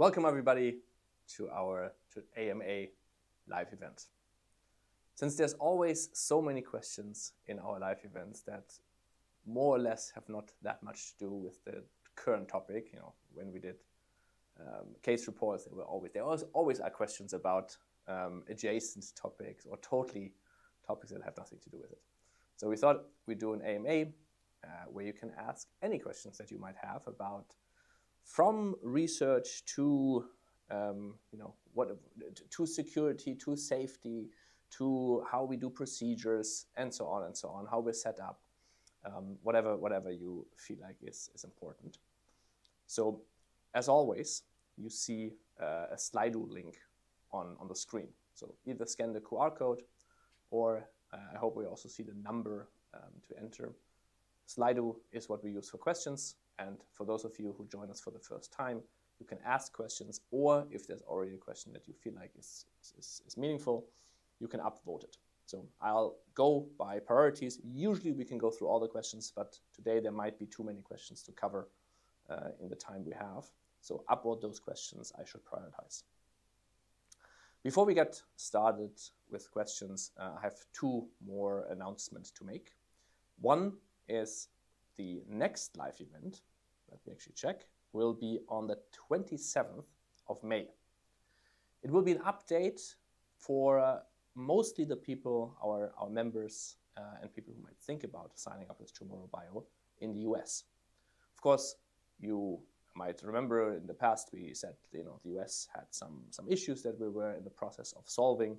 Welcome everybody to our AMA live event. Since there's always so many questions in our live events that more or less have not that much to do with the current topic, when we did case reports, there always are questions about adjacent topics or totally topics that have nothing to do with it. So we thought we'd do an AMA where you can ask any questions that you might have about, from research to to security, to safety, to how we do procedures, and so on, how we're set up, whatever you feel like is important. So, as always, you see a Slido link on the screen. So either scan the QR code, or I hope we also see the number to enter. Slido is what we use for questions, and for those of you who join us for the first time, you can ask questions, or if there's already a question that you feel like is meaningful, you can upvote it. So I'll go by priorities. Usually we can go through all the questions, but today there might be too many questions to cover in the time we have. So upvote those questions, I should prioritize. Before we get started with questions, I have two more announcements to make. One is the next live event, let me actually check, will be on the 27th of May. It will be an update for mostly the people, our members and people who might think about signing up with Tomorrow Bio in the US. Of course, you might remember in the past we said the US had some issues that we were in the process of solving.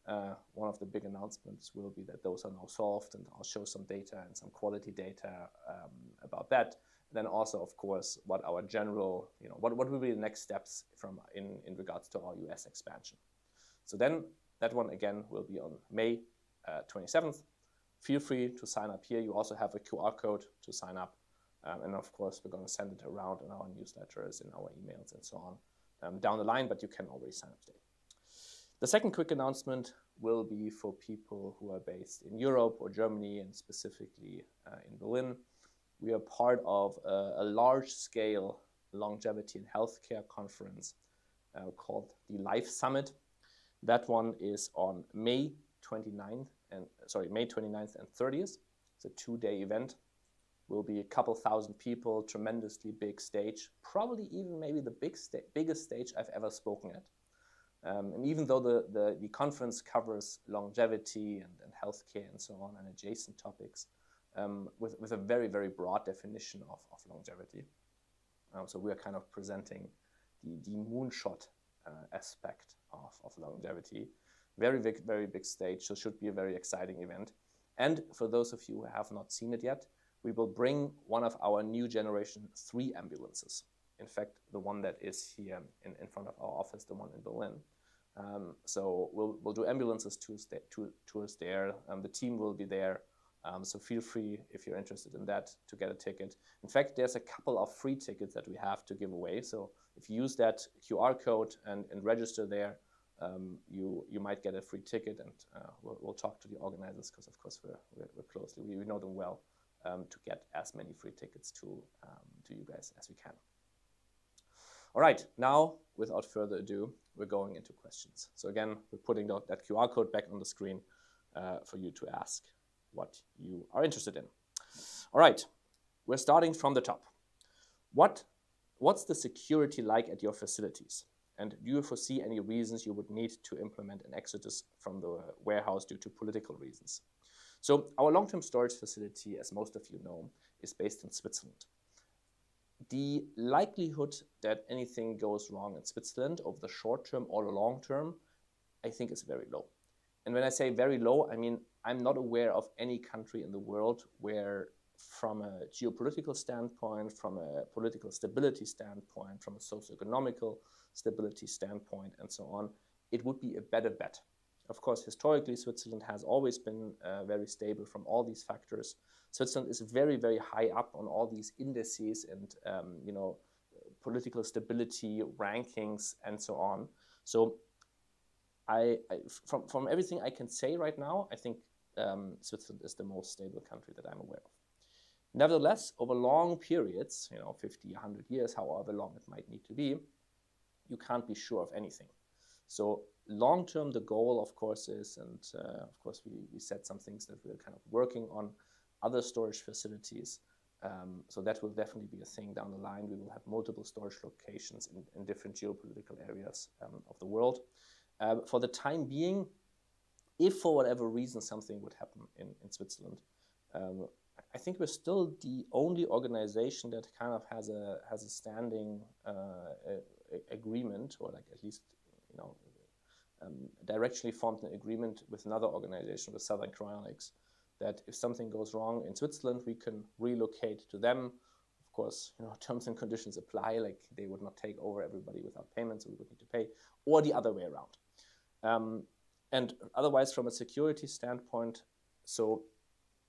One of the big announcements will be that those are now solved, and I'll show some data and some quality data about that. Then also, of course, what our general, what will be the next steps in regards to our US expansion. So then that one again will be on May 27th. Feel free to sign up here. You also have a QR code to sign up. And of course, we're going to send it around in our newsletters, in our emails, and so on down the line, but you can already sign up today. The second quick announcement will be for people who are based in Europe or Germany, and specifically in Berlin. We are part of a large-scale longevity and healthcare conference called the Life Summit. That one is on May 29th and 30th. It's a two-day event. Will be a couple thousand people, tremendously big stage, probably even maybe the biggest stage I've ever spoken at. And even though the conference covers longevity and healthcare and so on and adjacent topics, with a very, very broad definition of longevity. So we are kind of presenting the moonshot aspect of longevity. Very big stage, so should be a very exciting event. And for those of you who have not seen it yet, we will bring one of our new generation 3 ambulances. In fact, the one that is here in front of our office, the one in Berlin. So we'll do ambulances tours there. The team will be there. So feel free, if you're interested in that, to get a ticket. In fact, there's a couple of free tickets that we have to give away. So if you use that QR code and register there, you might get a free ticket, and we'll talk to the organizers, because of course we're closely, we know them well, to get as many free tickets to you guys as we can. All right, now without further ado, we're going into questions. So again, we're putting that QR code back on the screen for you to ask what you are interested in. All right, we're starting from the top. What's the security like at your facilities? And do you foresee any reasons you would need to implement an exodus from the warehouse due to political reasons? So our long-term storage facility, as most of you know, is based in Switzerland. The likelihood that anything goes wrong in Switzerland over the short term or the long term, I think is very low. And when I say very low, I mean, I'm not aware of any country in the world where, from a geopolitical standpoint, from a political stability standpoint, from a socioeconomical stability standpoint, and so on, it would be a better bet. Of course, historically, Switzerland has always been very stable from all these factors. Switzerland is very, very high up on all these indices and political stability rankings and so on. So from everything I can say right now, I think Switzerland is the most stable country that I'm aware of. Nevertheless, over long periods, 50, 100 years, however long it might need to be, you can't be sure of anything. So long term, the goal, of course, is, and of course, we set some things that we're kind of working on, other storage facilities. So that will definitely be a thing down the line. We will have multiple storage locations in different geopolitical areas of the world. For the time being, if for whatever reason something would happen in Switzerland, I think we're still the only organization that kind of has a standing agreement, or like at least, you know, directionally formed an agreement with another organization, with Southern Cryonics, that if something goes wrong in Switzerland, we can relocate to them. Of course, you know, terms and conditions apply, like they would not take over everybody without payment, so we would need to pay, or the other way around. And otherwise, from a security standpoint, so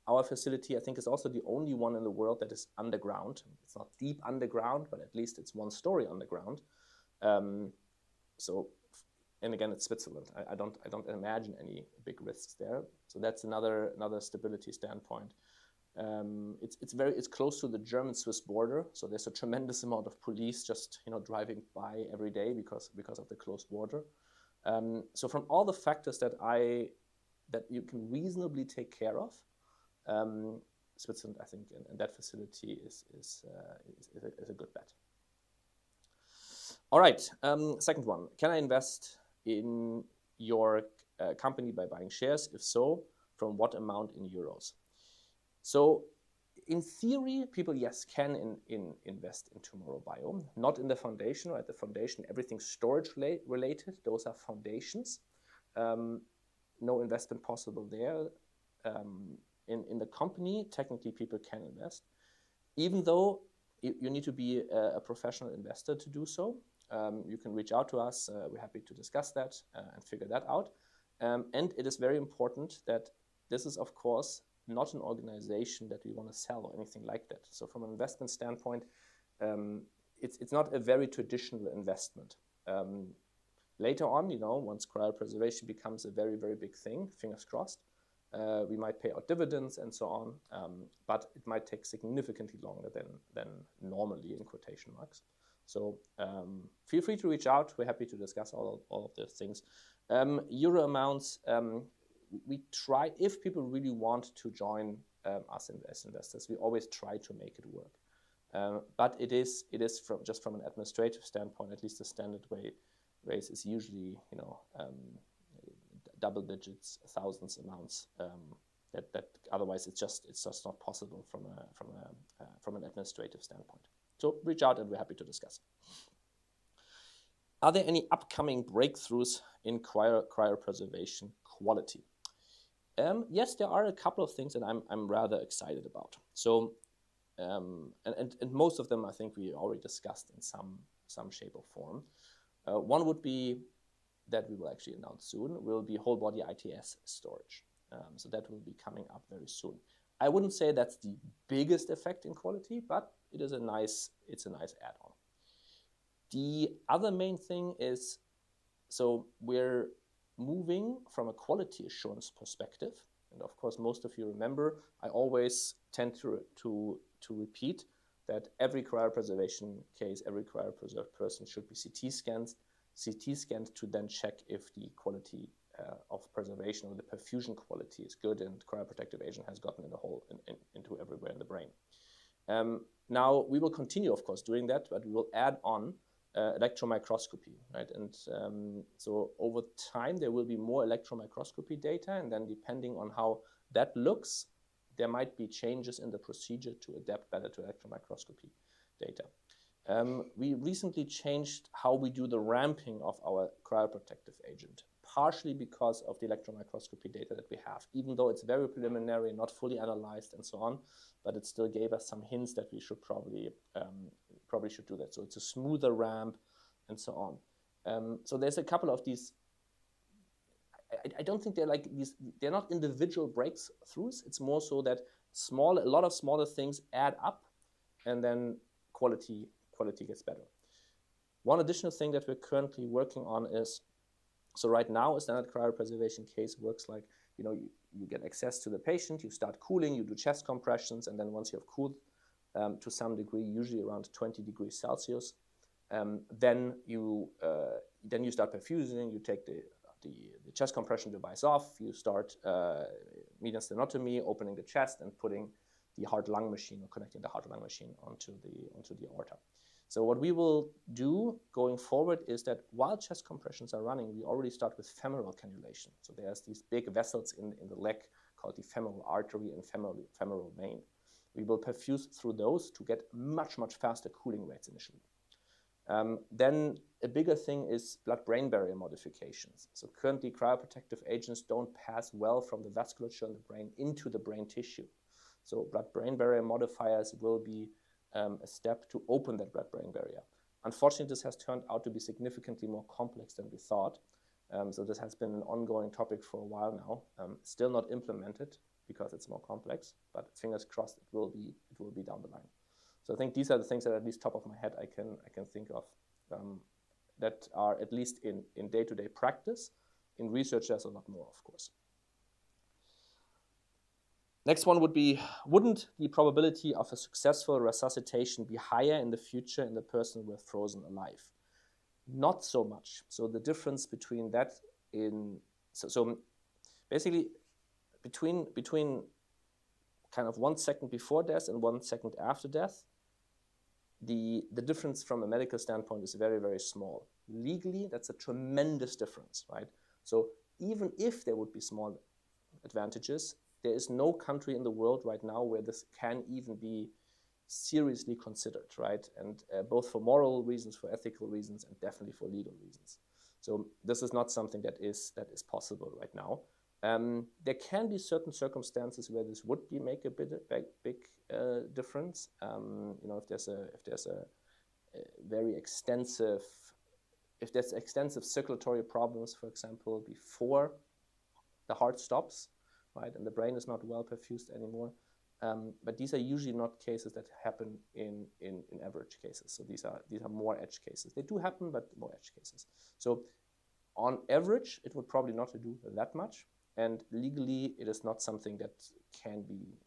our facility, I think, is also the only one in the world that is underground. It's not deep underground, but at least it's 1 story underground. And again, it's Switzerland. I don't imagine any big risks there. So that's another stability standpoint. It's close to the German-Swiss border, so there's a tremendous amount of police just, you know, driving by every day because of the close border. So from all the factors that you can reasonably take care of, Switzerland, I think, and that facility is a good bet. All right, second one. Can I invest in your company by buying shares? If so, from what amount in euros? So in theory, people, yes, can invest in Tomorrow.bio, not in the foundation, right? The foundation, everything storage related, those are foundations. No investment possible there. In the company, technically people can invest, even though you need to be a professional investor to do so. You can reach out to us. We're happy to discuss that and figure that out. And it is very important that this is, of course, not an organization that we want to sell or anything like that. So from an investment standpoint, it's not a very traditional investment. Later on, you know, once cryopreservation becomes a very, very big thing, fingers crossed, we might pay out dividends and so on, but it might take significantly longer than normally, in quotation marks. So feel free to reach out. We're happy to discuss all of those things. Euro amounts, we try, if people really want to join us as investors, we always try to make it work. But it is just from an administrative standpoint, at least the standard raise is usually, you know, double digits, thousands amounts. That otherwise it's just not possible from an administrative standpoint. So reach out and we're happy to discuss. Are there any upcoming breakthroughs in cryopreservation quality? Yes, there are a couple of things that I'm rather excited about. So, and most of them I think we already discussed in some shape or form. One would be that we will actually announce soon, will be whole body ITS storage. So that will be coming up very soon. I wouldn't say that's the biggest effect in quality, but it's a nice add-on. The other main thing is, so we're moving from a quality assurance perspective, and of course most of you remember, I always tend to repeat that every cryopreservation case, every cryopreserved person should be CT scanned to then check if the quality of preservation or the perfusion quality is good and cryoprotective agent has gotten in the hole into everywhere in the brain. Now we will continue, of course, doing that, but we will add on electron microscopy, right? And so over time there will be more electron microscopy data, and then depending on how that looks, there might be changes in the procedure to adapt better to electron microscopy data. We recently changed how we do the ramping of our cryoprotective agent, partially because of the electron microscopy data that we have, even though it's very preliminary, not fully analyzed and so on, but it still gave us some hints that we should probably should do that. So it's a smoother ramp and so on. So there's a couple of these. I don't think they're like these. They're not individual breakthroughs. It's more so that a lot of smaller things add up, and then quality gets better. One additional thing that we're currently working on is, so right now a standard cryopreservation case works like, you know, you get access to the patient, you start cooling, you do chest compressions, and then once you have cooled to some degree, usually around 20 degrees Celsius, then you start perfusing. You take the chest compression device off. You start median stenotomy, opening the chest and putting the heart-lung machine, or connecting the heart-lung machine onto the aorta. So what we will do going forward is that while chest compressions are running, we already start with femoral cannulation. So there's these big vessels in the leg called the femoral artery and femoral vein. We will perfuse through those to get much, much faster cooling rates initially. Then a bigger thing is blood-brain barrier modifications. So currently cryoprotective agents don't pass well from the vasculature in the brain into the brain tissue. So blood-brain barrier modifiers will be a step to open that blood-brain barrier. Unfortunately, this has turned out to be significantly more complex than we thought. So this has been an ongoing topic for a while now. Still not implemented because it's more complex, but fingers crossed it will be down the line. So I think these are the things that, at least top of my head, I can think of that are at least in day-to-day practice. In research, there's a lot more, of course. Next one would be, wouldn't the probability of a successful resuscitation be higher in the future in the person who were frozen alive? Not so much. So the difference between that so basically between kind of 1 second before death and 1 second after death, the difference from a medical standpoint is very, very small. Legally, that's a tremendous difference, right? So even if there would be small advantages, there is no country in the world right now where this can even be seriously considered, right? And both for moral reasons, for ethical reasons, and definitely for legal reasons. So this is not something that is possible right now. There can be certain circumstances where this would make a big difference. You know, if there's extensive circulatory problems, for example, before the heart stops, right, and the brain is not well perfused anymore. But these are usually not cases that happen in average cases. So these are more edge cases. They do happen, but more edge cases. So on average, it would probably not do that much. And legally, it is not something that can be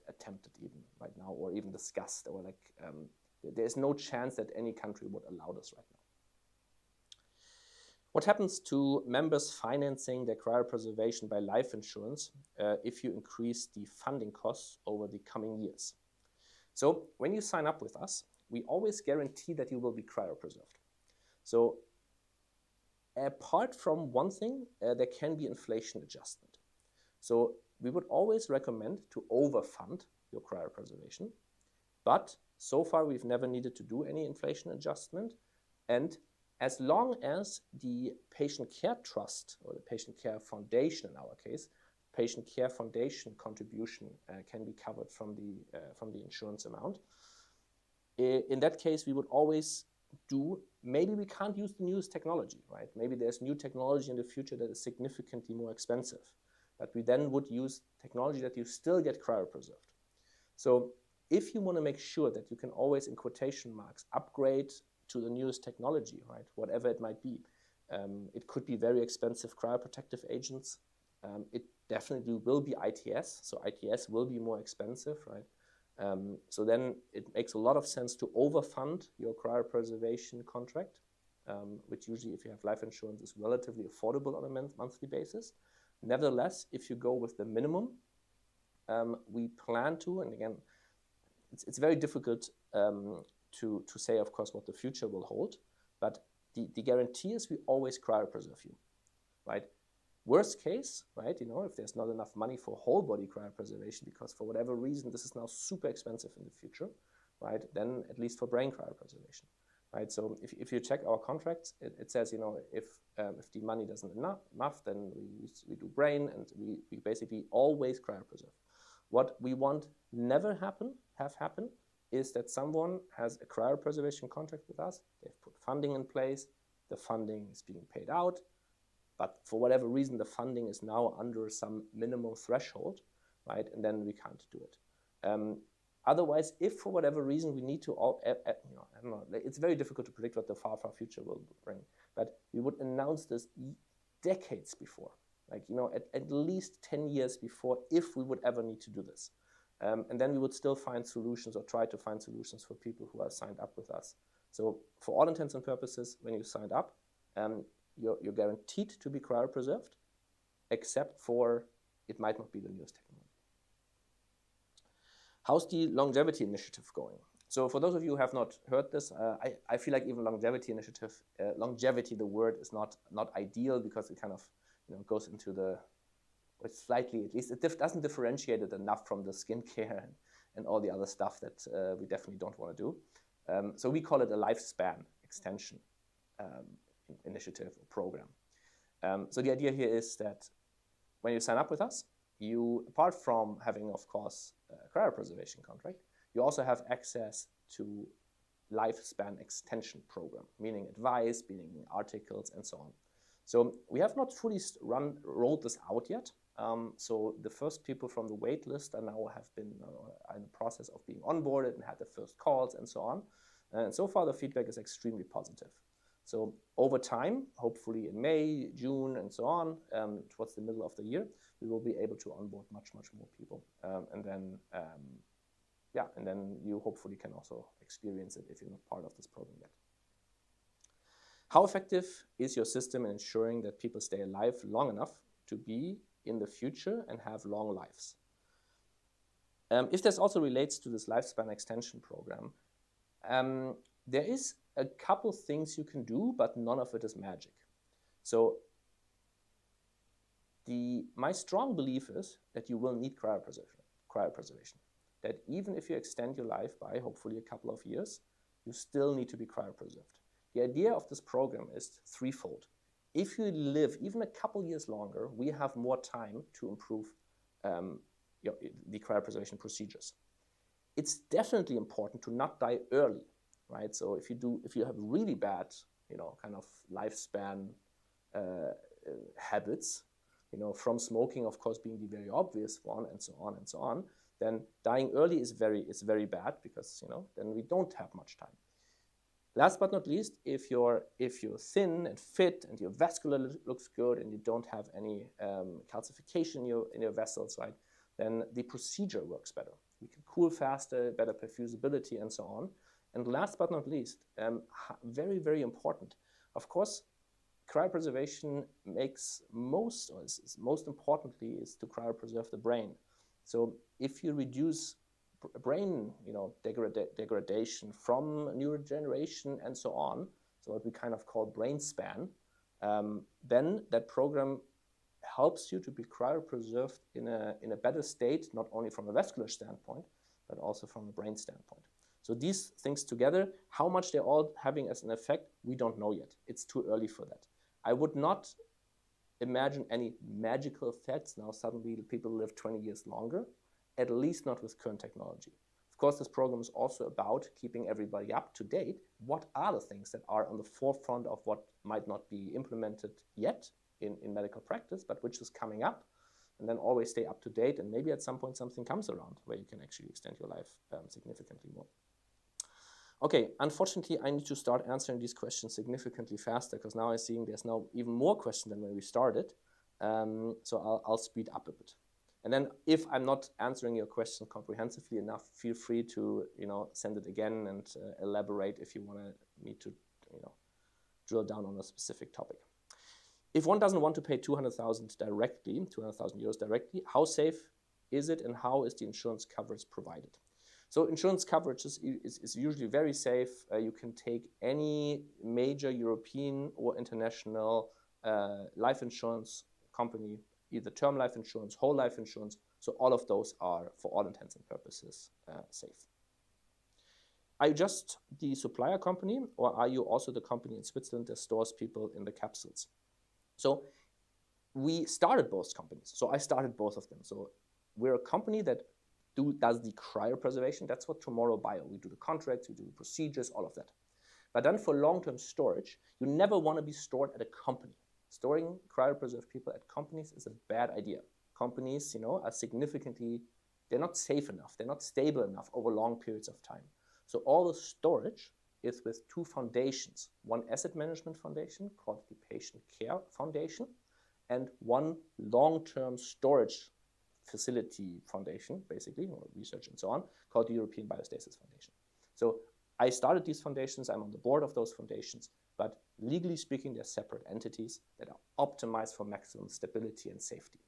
attempted even right now, or even discussed, or like there's no chance that any country would allow this right now. What happens to members financing their cryopreservation by life insurance if you increase the funding costs over the coming years? So when you sign up with us, we always guarantee that you will be cryopreserved. So apart from one thing, there can be inflation adjustment. So we would always recommend to overfund your cryopreservation, but so far we've never needed to do any inflation adjustment. And as long as the patient care trust, or the patient care foundation in our case, patient care foundation contribution can be covered from the insurance amount. In that case, we would always do, maybe we can't use the newest technology, right? Maybe there's new technology in the future that is significantly more expensive, but we then would use technology that you still get cryopreserved. So if you want to make sure that you can always, in quotation marks, upgrade to the newest technology, right? Whatever it might be. It could be very expensive cryoprotective agents. It definitely will be ITS, so ITS will be more expensive, right? So then it makes a lot of sense to overfund your cryopreservation contract, which usually, if you have life insurance, is relatively affordable on a monthly basis. Nevertheless, if you go with the minimum, we plan to, and again, it's very difficult to say, of course, what the future will hold, but the guarantee is we always cryopreserve you, right? Worst case, right, you know, if there's not enough money for whole body cryopreservation because for whatever reason this is now super expensive in the future, right, then at least for brain cryopreservation, right? So if you check our contracts, it says, you know, if the money doesn't enough, then we do brain, and we basically always cryopreserve. What we want never have happen is that someone has a cryopreservation contract with us, they've put funding in place, the funding is being paid out, but for whatever reason, the funding is now under some minimum threshold, right? And then we can't do it. Otherwise, if for whatever reason we need to, I don't know, it's very difficult to predict what the far future will bring, but we would announce this decades before, like, you know, at least 10 years before, if we would ever need to do this. And then we would still find solutions, or try to find solutions for people who are signed up with us So for all intents and purposes, when you signed up, you're guaranteed to be cryopreserved, except for it might not be the newest technology. How's the longevity initiative going? So for those of you who have not heard this, I feel like even longevity initiative, longevity, the word is not ideal because it kind of goes into the, it's slightly, at least it doesn't differentiate it enough from the skincare and all the other stuff that we definitely don't want to do. So we call it a lifespan extension initiative or program. So the idea here is that when you sign up with us, you, apart from having, of course, a cryopreservation contract, you also have access to lifespan extension program, meaning advice, meaning articles, and so on. So we have not fully rolled this out yet. So the first people from the wait list are now have been in the process of being onboarded and had the first calls and so on. And so far the feedback is extremely positive. So over time, hopefully in May, June, and so on, towards the middle of the year, we will be able to onboard much more people. And then you hopefully can also experience it if you're not part of this program yet. How effective is your system in ensuring that people stay alive long enough to be in the future and have long lives? If this also relates to this lifespan extension program, there is a couple things you can do, but none of it is magic. So my strong belief is that you will need cryopreservation. That even if you extend your life by hopefully a couple of years, you still need to be cryopreserved. The idea of this program is threefold. If you live even a couple years longer, we have more time to improve the cryopreservation procedures. It's definitely important to not die early, right? So if you have really bad, kind of lifespan habits, from smoking, of course, being the very obvious one, and so on, then dying early is very bad because then we don't have much time. Last but not least, if you're thin and fit and your vascular looks good and you don't have any calcification in your vessels, right, then the procedure works better. You can cool faster, better perfusability, and so on. And last but not least, very important, of course, cryopreservation makes most importantly is to cryopreserve the brain. So if you reduce brain degradation from neurodegeneration and so on, so what we kind of call brain span, then that program helps you to be cryopreserved in a better state, not only from a vascular standpoint, but also from a brain standpoint. So these things together, how much they're all having as an effect, we don't know yet. It's too early for that. I would not imagine any magical effects. Now suddenly people live 20 years longer, at least not with current technology. Of course, this program is also about keeping everybody up to date. What are the things that are on the forefront of what might not be implemented yet in medical practice, but which is coming up, and then always stay up to date, and maybe at some point something comes around where you can actually extend your life significantly more. Okay, unfortunately, I need to start answering these questions significantly faster because now I'm seeing there's now even more questions than when we started. So I'll speed up a bit. And then if I'm not answering your question comprehensively enough, feel free to send it again and elaborate if you want me to drill down on a specific topic. If one doesn't want to pay 200,000 euros directly, how safe is it and how is the insurance coverage provided? So insurance coverage is usually very safe. You can take any major European or international life insurance company, either term life insurance, whole life insurance. So all of those are, for all intents and purposes, safe. Are you just the supplier company, or are you also the company in Switzerland that stores people in the capsules? So we started both companies. So I started both of them. So we're a company that does the cryopreservation. That's what Tomorrow.bio. We do the contracts, we do the procedures, all of that. But then for long-term storage, you never want to be stored at a company. Storing cryopreserved people at companies is a bad idea. Companies, are significantly, they're not safe enough. They're not stable enough over long periods of time. So all the storage is with two foundations. One asset management foundation called the Patient Care Foundation, and one long-term storage facility foundation, basically, or research and so on, called the European Biostasis Foundation. So I started these foundations, I'm on the board of those foundations, but legally speaking, they're separate entities that are optimized for maximum stability and safety.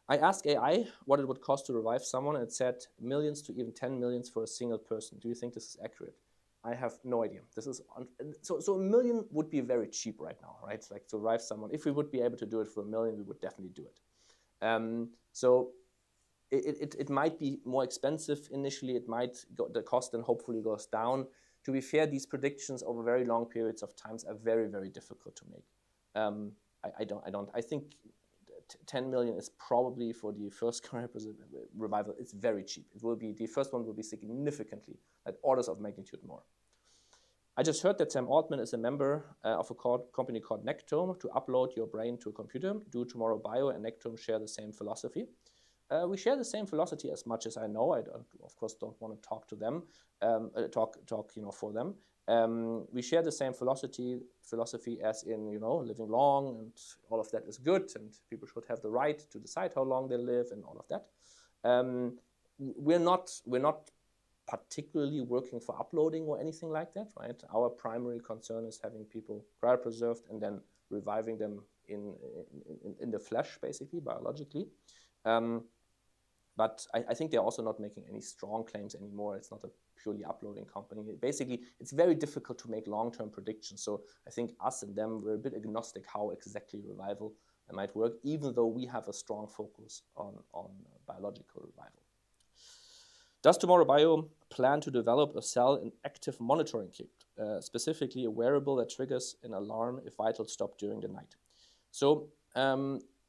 I asked AI what it would cost to revive someone, and it said millions to even 10 millions for a single person. Do you think this is accurate? I have no idea. This is so $1 million would be very cheap right now, right? Like to revive someone. If we would be able to do it for $1 million, we would definitely do it. So it might be more expensive initially. It might go, the cost then hopefully goes down. To be fair, these predictions over very long periods of times are very, very difficult to make. I think 10 million is probably for the first cryopreservation revival. It's very cheap. It will be, the first one will be significantly, like orders of magnitude more. I just heard that Sam Altman is a member of a company called Nectome to upload your brain to a computer. Do Tomorrow.bio and Nectome share the same philosophy? We share the same philosophy as much as I know. I of course don't want to talk to them, talk for them. We share the same philosophy as in, living long, and all of that is good, and people should have the right to decide how long they live and all of that. We're not particularly working for uploading or anything like that, right? Our primary concern is having people cryopreserved and then reviving them in the flesh, basically, biologically. But I think they're also not making any strong claims anymore. It's not a purely uploading company. Basically, it's very difficult to make long-term predictions. So I think us and them, we're a bit agnostic how exactly revival might work, even though we have a strong focus on biological revival. Does Tomorrow.bio plan to develop a cell and active monitoring kit, specifically a wearable that triggers an alarm if vitals stop during the night? So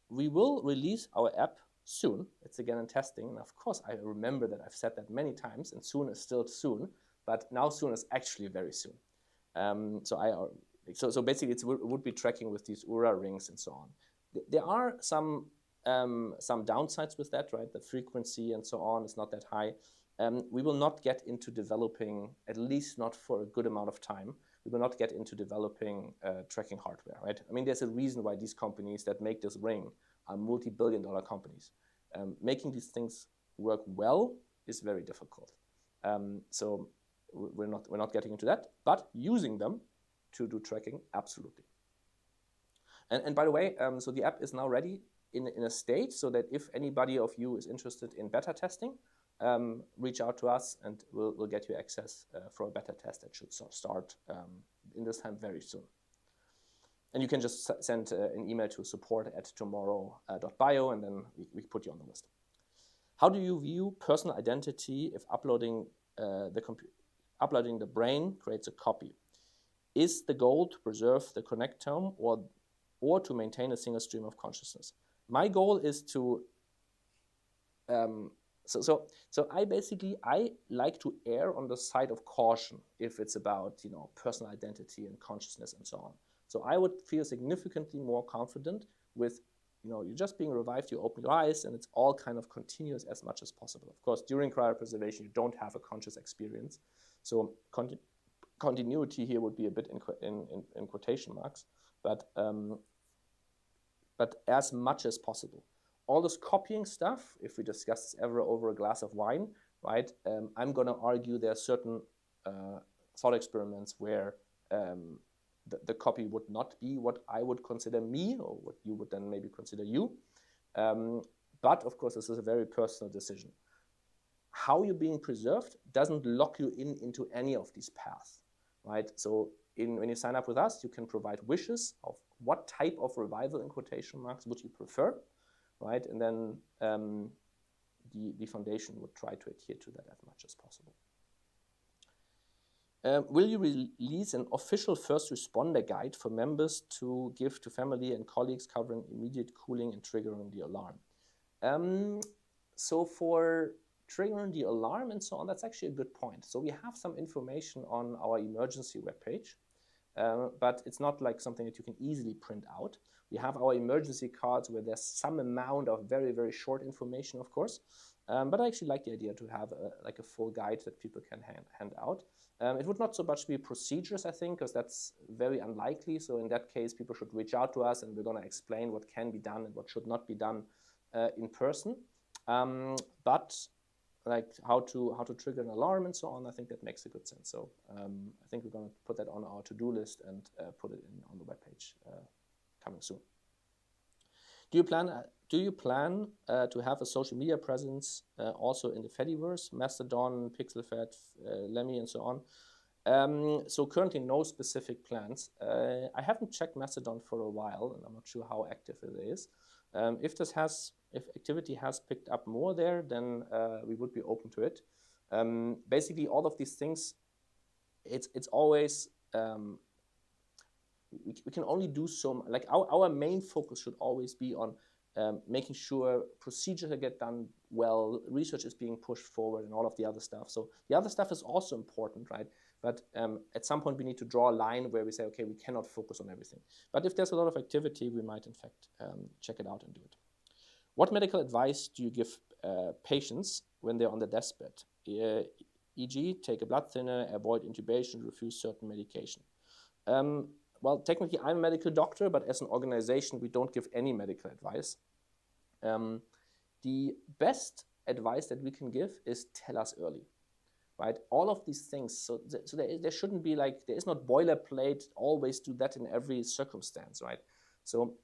we will release our app soon. It's again in testing, and of course I remember that I've said that many times, and soon is still soon, but now soon is actually very soon. So basically it would be tracking with these Oura rings and so on. There are some downsides with that, right? The frequency and so on is not that high. We will not get into developing, at least not for a good amount of time, we will not get into developing tracking hardware, right? I mean, there's a reason why these companies that make this ring are multi-billion-dollar companies. Making these things work well is very difficult. So we're not getting into that, but using them to do tracking, absolutely. And by the way, so the app is now ready in a state so that if anybody of you is interested in beta testing, reach out to us and we'll get you access for a beta test that should start in this time very soon. And you can just send an email to support@tomorrow.bio and then we put you on the list. How do you view personal identity if uploading the brain creates a copy? Is the goal to preserve the connectome or to maintain a single stream of consciousness? My goal is to so I like to err on the side of caution if it's about personal identity and consciousness and so on. So I would feel significantly more confident with you're just being revived, you open your eyes, and it's all kind of continuous as much as possible. Of course, during cryopreservation, you don't have a conscious experience, so continuity here would be a bit in quotation marks, but as much as possible. All this copying stuff, if we discuss this ever over a glass of wine, right? I'm going to argue there are certain thought experiments where the copy would not be what I would consider me, or what you would then maybe consider you. But of course, this is a very personal decision. How you're being preserved doesn't lock you into any of these paths, right? So when you sign up with us, you can provide wishes of what type of revival, in quotation marks, would you prefer, right? And then the foundation would try to adhere to that as much as possible. Will you release an official first responder guide for members to give to family and colleagues covering immediate cooling and triggering the alarm? So for triggering the alarm and so on, that's actually a good point. So we have some information on our emergency webpage, but it's not like something that you can easily print out. We have our emergency cards where there's some amount of very, very short information, of course. But I actually like the idea to have a full guide that people can hand out. It would not so much be procedures, I think, because that's very unlikely. So in that case, people should reach out to us and we're going to explain what can be done and what should not be done in person. But like how to trigger an alarm and so on, I think that makes a good sense. So I think we're going to put that on our to-do list and put it in on the webpage coming soon. Do you plan to have a social media presence also in the Fediverse, Mastodon, PixelFed, Lemmy, and so on? So currently no specific plans. I haven't checked Mastodon for a while, and I'm not sure how active it is. If activity has picked up more there, then we would be open to it. Basically, all of these things, it's always we can only do so. Like our main focus should always be on making sure procedures get done well, research is being pushed forward, and all of the other stuff. So the other stuff is also important, right? But at some point we need to draw a line where we say, okay, we cannot focus on everything. But if there's a lot of activity, we might in fact check it out and do it. What medical advice do you give patients when they're on the deathbed? E.g., take a blood thinner, avoid intubation, refuse certain medication. Well, technically I'm a medical doctor, but as an organization, we don't give any medical advice. The best advice that we can give is tell us early, right? All of these things, so there shouldn't be like, there is not boilerplate, always do that in every circumstance, right? So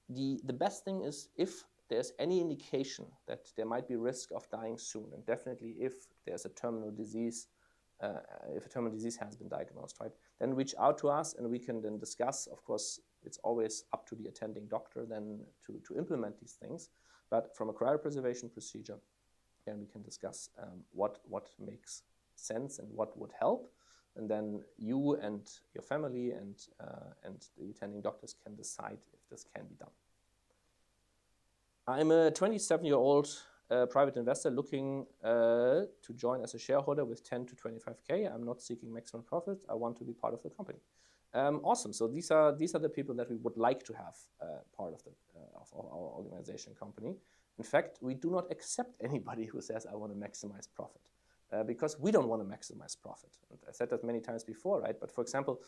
the best thing is if there's any indication that there might be risk of dying soon, and definitely if there's a terminal disease, if a terminal disease has been diagnosed, right, then reach out to us and we can then discuss. Of course, it's always up to the attending doctor then to implement these things. But from a cryopreservation procedure, then we can discuss what makes sense and what would help. And then you and your family and the attending doctors can decide if this can be done. I'm a 27-year-old private investor looking to join as a shareholder with 10 to 25K. I'm not seeking maximum profit. I want to be part of the company. Awesome. So these are the people that we would like to have part of our organization company. In fact, we do not accept anybody who says, I want to maximize profit. Because we don't want to maximize profit. And I said that many times before, right? But for example,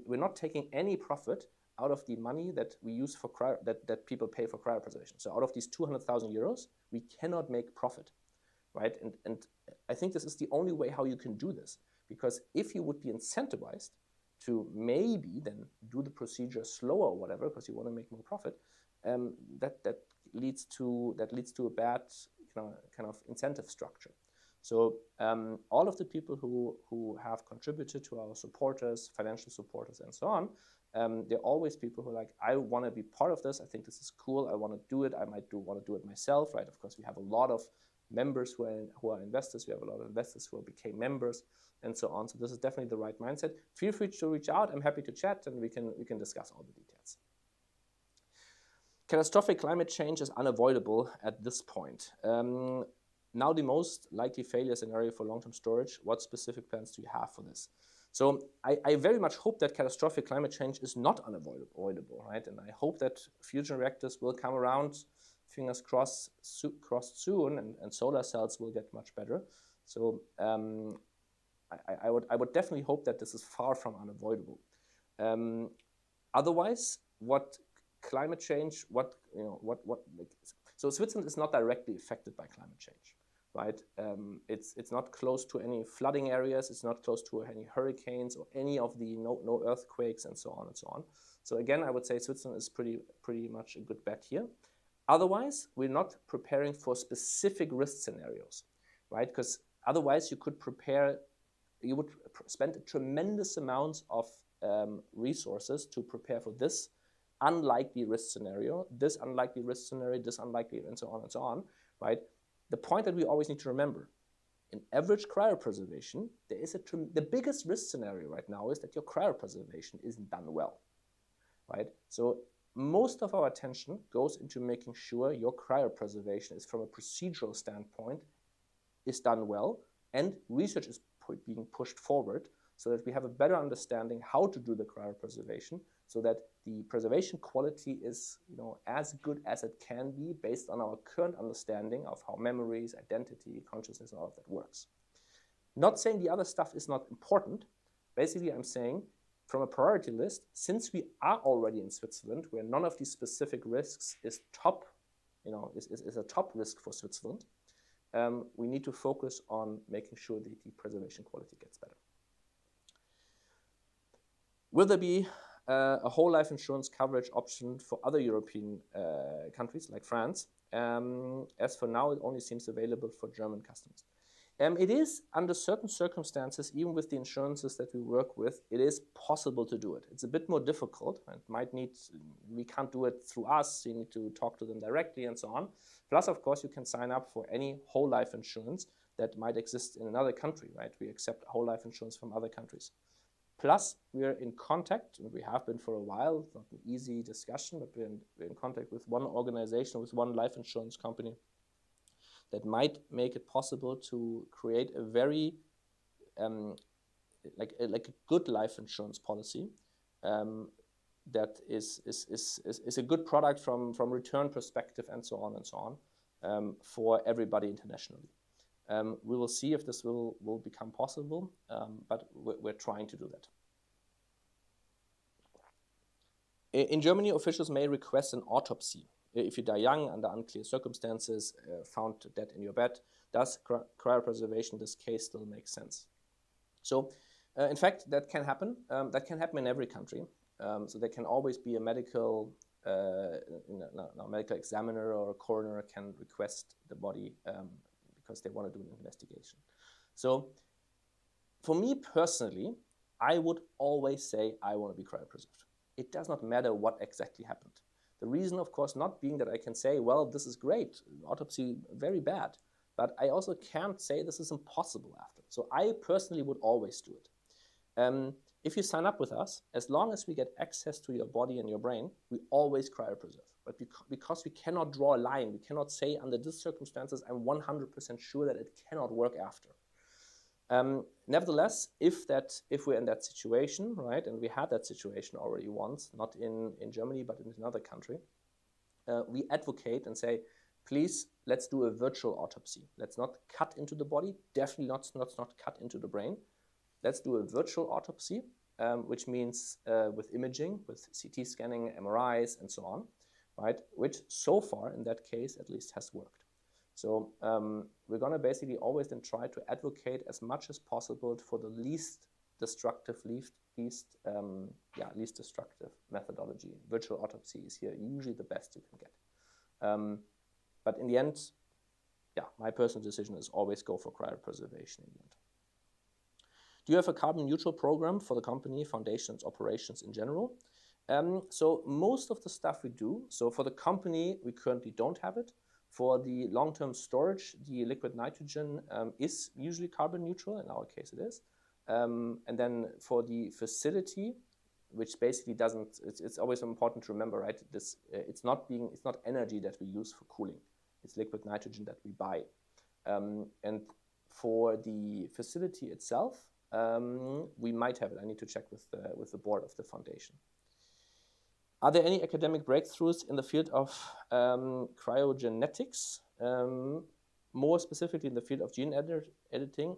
we're not taking any profit out of the money that we use for that people pay for cryopreservation. So out of these 200,000 euros, we cannot make profit, right? And I think this is the only way how you can do this, because if you would be incentivized to maybe then do the procedure slower or whatever, because you want to make more profit, that leads to a bad kind of incentive structure. So all of the people who have contributed to our supporters, financial supporters, and so on, they're always people who are like, I want to be part of this. I think this is cool. I want to do it. I might want to do it myself, right? Of course, we have a lot of members who are investors. We have a lot of investors who became members, and so on. So this is definitely the right mindset. Feel free to reach out. I'm happy to chat, and we can discuss all the details. Catastrophic climate change is unavoidable at this point. Now the most likely failure scenario for long-term storage, what specific plans do you have for this? So I very much hope that catastrophic climate change is not unavoidable, right? And I hope that fusion reactors will come around, fingers crossed soon, and solar cells will get much better. So I would definitely hope that this is far from unavoidable. Otherwise, what climate change, so Switzerland is not directly affected by climate change. Right, it's not close to any flooding areas. It's not close to any hurricanes or any of the no earthquakes and so on and so on. So again, I would say Switzerland is pretty much a good bet here. Otherwise, we're not preparing for specific risk scenarios, right? Because otherwise, you would spend a tremendous amount of resources to prepare for this unlikely risk scenario, this unlikely risk scenario, this unlikely, and so on, right? The point that we always need to remember, in average cryopreservation, there is the biggest risk scenario right now is that your cryopreservation isn't done well, right? So most of our attention goes into making sure your cryopreservation is, from a procedural standpoint, is done well, and research is being pushed forward so that we have a better understanding how to do the cryopreservation, so that the preservation quality is, as good as it can be based on our current understanding of how memories, identity, consciousness, and all of that works. Not saying the other stuff is not important. Basically, I'm saying from a priority list, since we are already in Switzerland, where none of these specific risks is top, is a top risk for Switzerland, we need to focus on making sure that the preservation quality gets better. Will there be a whole life insurance coverage option for other European countries like France? As for now, it only seems available for German customers. It is, under certain circumstances, even with the insurances that we work with, it is possible to do it. It's a bit more difficult. We can't do it through us. You need to talk to them directly and so on. Plus, of course, you can sign up for any whole life insurance that might exist in another country, right? We accept whole life insurance from other countries. Plus, we are in contact, and we have been for a while. It's not an easy discussion, but we're in contact with one organization, with one life insurance company that might make it possible to create a very, like a good life insurance policy that is a good product from return perspective and so on for everybody internationally. We will see if this will become possible, but we're trying to do that. In Germany, officials may request an autopsy. If you die young, under unclear circumstances, found dead in your bed, does cryopreservation in this case still make sense? So, in fact, that can happen. That can happen in every country. So there can always be a medical examiner or a coroner can request the body because they want to do an investigation. So for me personally, I would always say I want to be cryopreserved. It does not matter what exactly happened. The reason, of course, not being that I can say, well, this is great, autopsy, very bad, but I also can't say this is impossible after. So I personally would always do it. If you sign up with us, as long as we get access to your body and your brain, we always cryopreserve. But because we cannot draw a line, we cannot say under these circumstances, I'm 100% sure that it cannot work after. Nevertheless, if we're in that situation, right, and we had that situation already once, not in Germany, but in another country, we advocate and say, please, let's do a virtual autopsy. Let's not cut into the body, definitely not cut into the brain. Let's do a virtual autopsy, which means with imaging, with CT scanning, MRIs, and so on, right? Which so far, in that case, at least has worked. So we're going to basically always then try to advocate as much as possible for the least destructive, least destructive methodology. Virtual autopsy is here usually the best you can get. But in the end, yeah, my personal decision is always go for cryopreservation in the end. Do you have a carbon neutral program for the company, foundations, operations in general? So most of the stuff we do, so for the company, we currently don't have it. For the long-term storage, the liquid nitrogen is usually carbon neutral. In our case, it is. And then for the facility, which basically doesn't, it's always important to remember, right? It's not energy that we use for cooling. It's liquid nitrogen that we buy. And for the facility itself, we might have it. I need to check with the board of the foundation. Are there any academic breakthroughs in the field of cryogenetics? More specifically in the field of gene editing,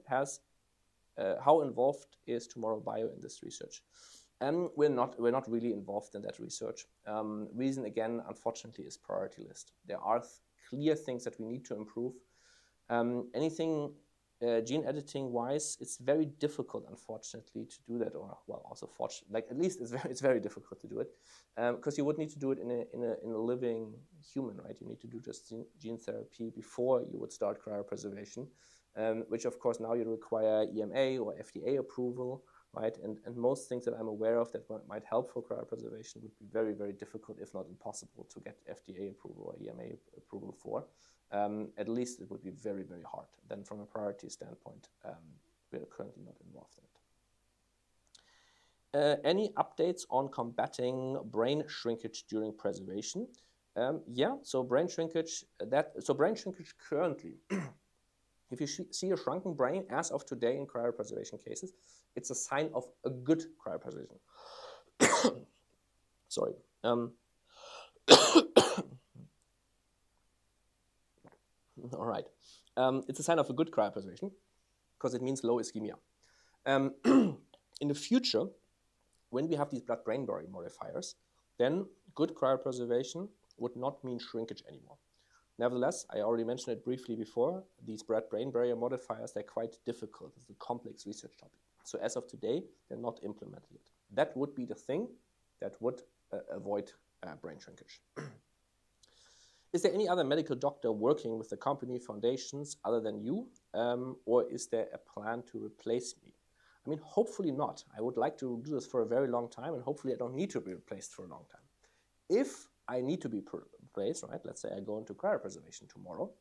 how involved is Tomorrow.bio in this research? We're not really involved in that research. Reason again, unfortunately, is priority list. There are clear things that we need to improve. Anything gene editing wise, it's very difficult, unfortunately, to do that, or well, also fortunately, like at least it's very difficult to do it, because you would need to do it in a living human, right? You need to do just gene therapy before you would start cryopreservation, which of course now you require EMA or FDA approval, right? And most things that I'm aware of that might help for cryopreservation would be very, very difficult, if not impossible, to get FDA approval or EMA approval for. At least it would be very, very hard. Then from a priority standpoint, we are currently not involved in it. Any updates on combating brain shrinkage during preservation? Yeah, so brain shrinkage currently, if you see a shrunken brain as of today in cryopreservation cases, it's a sign of a good cryopreservation. Sorry. All right. It's a sign of a good cryopreservation because it means low ischemia. In the future, when we have these blood-brain barrier modifiers, then good cryopreservation would not mean shrinkage anymore. Nevertheless, I already mentioned it briefly before, these brain barrier modifiers, they're quite difficult. It's a complex research topic. So as of today, they're not implemented yet. That would be the thing that would avoid brain shrinkage. Is there any other medical doctor working with the company foundations other than you? Or is there a plan to replace me? I mean, hopefully not. I would like to do this for a very long time, and hopefully I don't need to be replaced for a long time. If I need to be replaced, right, let's say I go into cryopreservation tomorrow,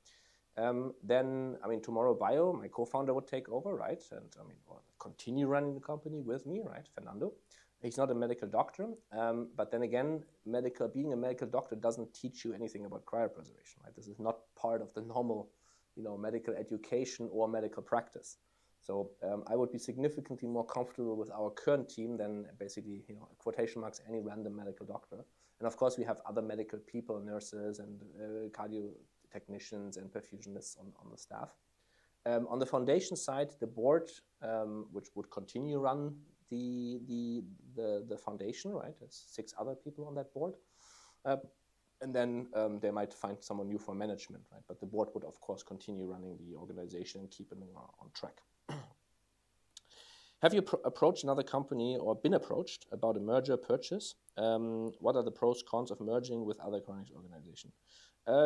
then, I mean, Tomorrow.bio, my co-founder would take over, right, and I mean, continue running the company with me, right, Fernando. He's not a medical doctor, but then again, being a medical doctor doesn't teach you anything about cryopreservation, right? This is not part of the normal, medical education or medical practice. So I would be significantly more comfortable with our current team than basically, quotation marks, any random medical doctor. And of course, we have other medical people, nurses and cardio technicians and perfusionists on the staff. On the foundation side, the board, which would continue run the foundation, right? There's 6 other people on that board. And then they might find someone new for management, right? But the board would, of course, continue running the organization and keep it on track. Have you approached another company or been approached about a merger purchase? What are the pros, cons of merging with other cryonics organizations?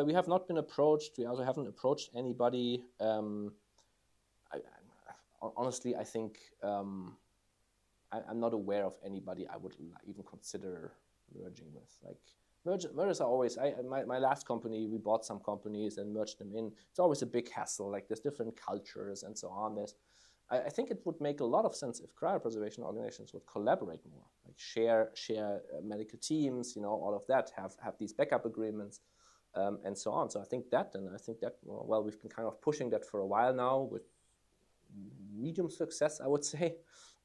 We have not been approached. We also haven't approached anybody. Honestly, I think I'm not aware of anybody I would even consider merging with. Like mergers are always, my last company, we bought some companies and merged them in. It's always a big hassle. Like there's different cultures and so on. I think it would make a lot of sense if cryopreservation organizations would collaborate more, like share medical teams, all of that, have these backup agreements, and so on. So I think that, well, we've been kind of pushing that for a while now with medium success, I would say.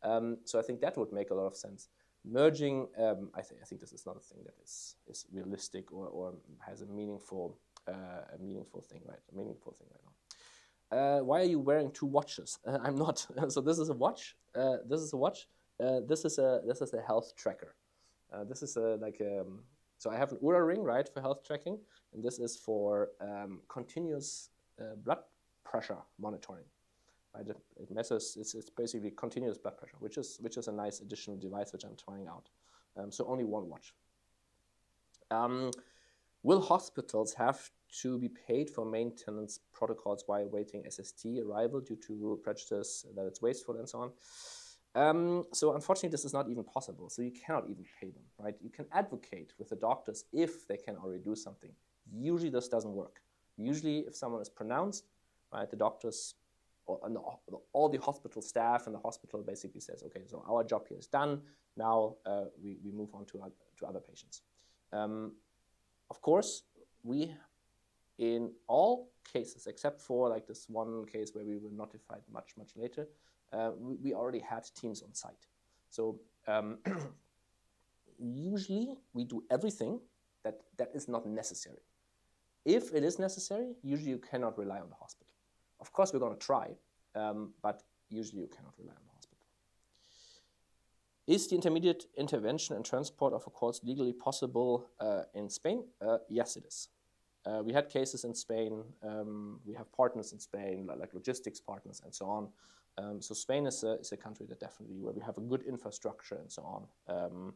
So I think that would make a lot of sense. Merging, I think this is not a thing that is realistic or has a meaningful thing right now. Why are you wearing 2 watches? I'm not. So this is a watch. This is a health tracker. This is so I have an Oura ring, right, for health tracking, and this is for continuous blood pressure monitoring. Right? It measures. It's basically continuous blood pressure, which is a nice additional device which I'm trying out. So only 1 watch. Will hospitals have to be paid for maintenance protocols while waiting SST arrival due to prejudice that it's wasteful and so on? So unfortunately, this is not even possible. So you cannot even pay them, right? You can advocate with the doctors if they can already do something. Usually this doesn't work. Usually if someone is pronounced, right, the doctors or all the hospital staff and the hospital basically says, okay, so our job here is done. Now we move on to other patients. Of course, we, in all cases, except for like this one case where we were notified much later, we already had teams on site. So usually we do everything that is not necessary. If it is necessary, usually you cannot rely on the hospital. Of course, we're going to try, but usually you cannot rely on the hospital. Is the intermediate intervention and transport of a corpse legally possible in Spain? Yes, it is. We had cases in Spain. We have partners in Spain, like logistics partners and so on. So Spain is a country that definitely, where we have a good infrastructure and so on.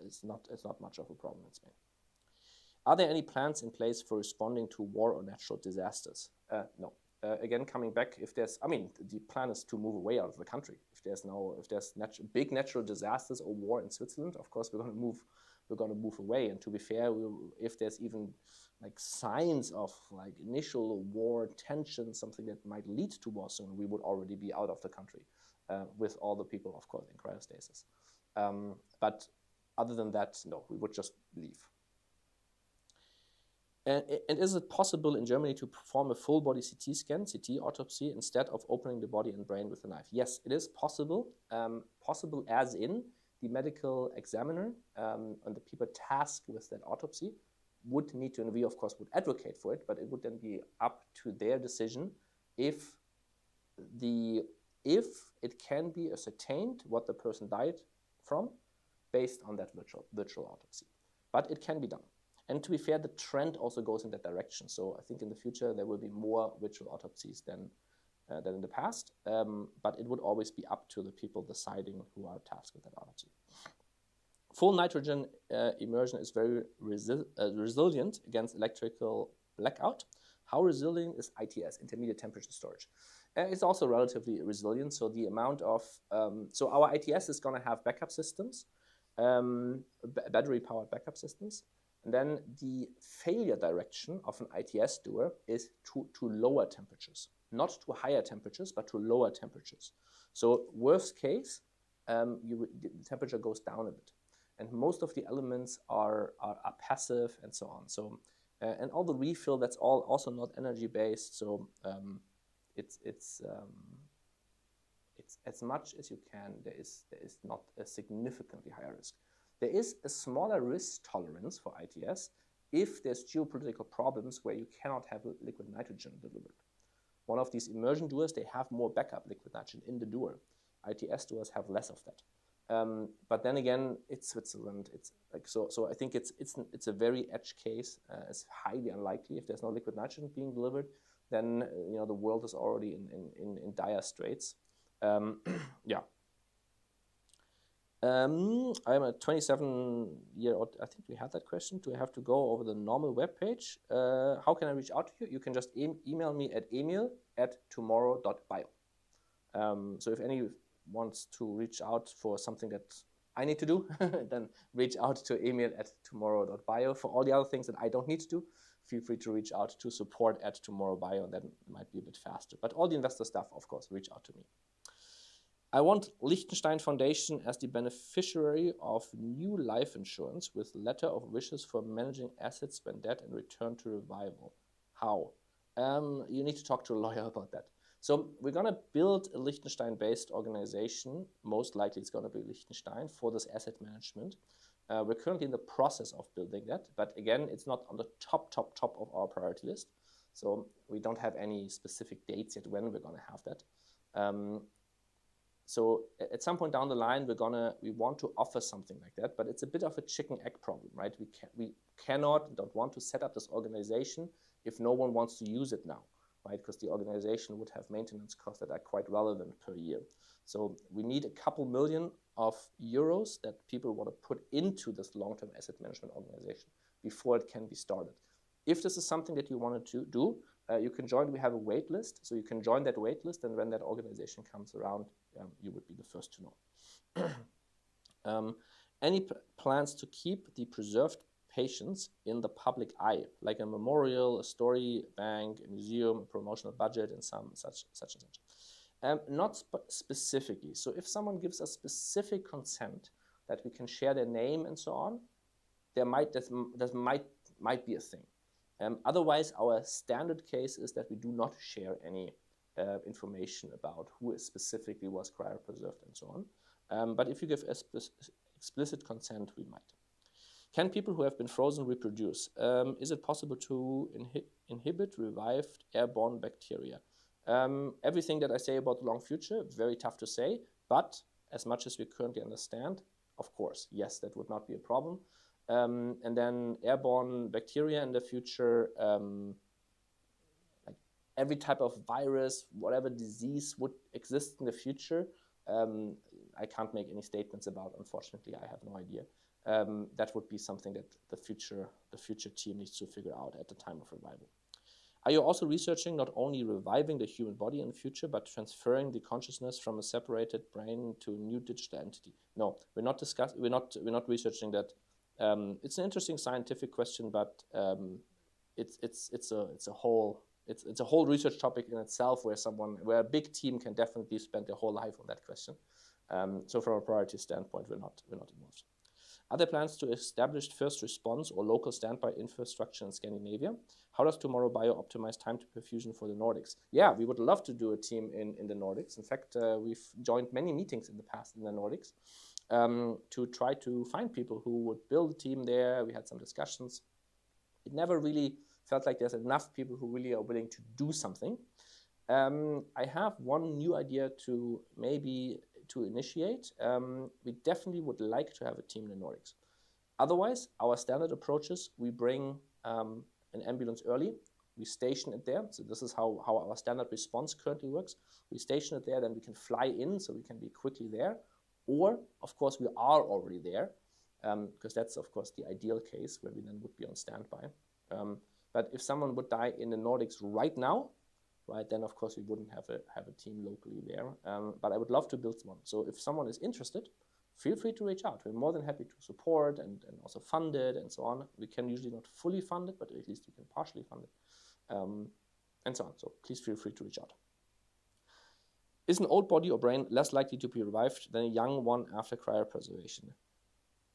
It's not much of a problem in Spain. Are there any plans in place for responding to war or natural disasters? No. Again, coming back, the plan is to move away out of the country. If there's big natural disasters or war in Switzerland, of course we're going to move away. And to be fair, if there's even like signs of like initial war tension, something that might lead to war soon, we would already be out of the country with all the people, of course, in cryostasis. But other than that, no, we would just leave. And is it possible in Germany to perform a full body CT scan, CT autopsy, instead of opening the body and brain with a knife? Yes, it is possible. Possible as in the medical examiner and the people tasked with that autopsy would need to, and we of course would advocate for it, but it would then be up to their decision if it can be ascertained what the person died from based on that virtual autopsy. But it can be done. And to be fair, the trend also goes in that direction. So I think in the future there will be more virtual autopsies than in the past, but it would always be up to the people deciding who are tasked with that autopsy. Full nitrogen immersion is very resilient against electrical blackout. How resilient is ITS, intermediate temperature storage? It's also relatively resilient. So the amount of, so our ITS is going to have backup systems, battery-powered backup systems. And then the failure direction of an ITS doer is to lower temperatures, not to higher temperatures, but to lower temperatures. So worst case, the temperature goes down a bit. And most of the elements are passive and so on. So, and all the refill, that's all also not energy-based. So it's as much as you can. There is not a significantly higher risk. There is a smaller risk tolerance for ITS if there's geopolitical problems where you cannot have liquid nitrogen delivered. One of these immersion doers, they have more backup liquid nitrogen in the doer. ITS doers have less of that. But then again, it's Switzerland. It's like so I think it's a very edge case. It's highly unlikely. If there's no liquid nitrogen being delivered, then the world is already in dire straits. Yeah. I'm a 27-year-old. I think we had that question. Do I have to go over the normal web page? How can I reach out to you? You can just email me at emil@tomorrow.bio. So if any wants to reach out for something that I need to do, then reach out to emil@tomorrow.bio. For all the other things that I don't need to do, feel free to reach out to support@Tomorrow.bio, and then it might be a bit faster. But all the investor stuff, of course, reach out to me. I want Liechtenstein Foundation as the beneficiary of new life insurance with letter of wishes for managing assets when dead and return to revival. How? You need to talk to a lawyer about that. So we're going to build a Liechtenstein-based organization. Most likely it's going to be Liechtenstein for this asset management. We're currently in the process of building that. But again, it's not on the top of our priority list. So we don't have any specific dates yet when we're going to have that. So at some point down the line, we want to offer something like that, but it's a bit of a chicken-egg problem, right? We don't want to set up this organization if no one wants to use it now, right? Because the organization would have maintenance costs that are quite relevant per year. So we need a couple million of euros that people want to put into this long-term asset management organization before it can be started. If this is something that you wanted to do, you can join. We have a wait list, so you can join that wait list, and when that organization comes around, you would be the first to know. Any plans to keep the preserved patients in the public eye, like a memorial, a story bank, a museum, a promotional budget, and some such and such? Not specifically. So if someone gives us specific consent that we can share their name and so on, that might be a thing. Otherwise, our standard case is that we do not share any information about who specifically was cryopreserved and so on. But if you give explicit consent, we might. Can people who have been frozen reproduce? Is it possible to inhibit revived airborne bacteria? Everything that I say about the long future, very tough to say, but as much as we currently understand, of course, yes, that would not be a problem. And then airborne bacteria in the future, like every type of virus, whatever disease would exist in the future, I can't make any statements about, unfortunately. I have no idea. That would be something that the future team needs to figure out at the time of revival. Are you also researching not only reviving the human body in the future, but transferring the consciousness from a separated brain to a new digital entity? No, we're not researching that. It's an interesting scientific question, but it's a whole research topic in itself, where a big team can definitely spend their whole life on that question. So from a priority standpoint, we're not involved. Are there plans to establish first response or local standby infrastructure in Scandinavia? How does Tomorrow Bio optimize time to perfusion for the Nordics? Yeah, we would love to do a team in the Nordics. In fact, we've joined many meetings in the past in the Nordics to try to find people who would build a team there. We had some discussions. It never really felt like there's enough people who really are willing to do something. I have one new idea to initiate. We definitely would like to have a team in the Nordics. Otherwise, our standard approaches, we bring an ambulance early, we station it there. So this is how our standard response currently works. We station it there, then we can fly in, so we can be quickly there. Or, of course, we are already there, because that's, of course, the ideal case where we then would be on standby. But if someone would die in the Nordics right now, right, then, of course, we wouldn't have a team locally there. But I would love to build one. So if someone is interested, feel free to reach out. We're more than happy to support and also fund it and so on. We can usually not fully fund it, but at least we can partially fund it, and so on. So please feel free to reach out. Is an old body or brain less likely to be revived than a young one after cryopreservation?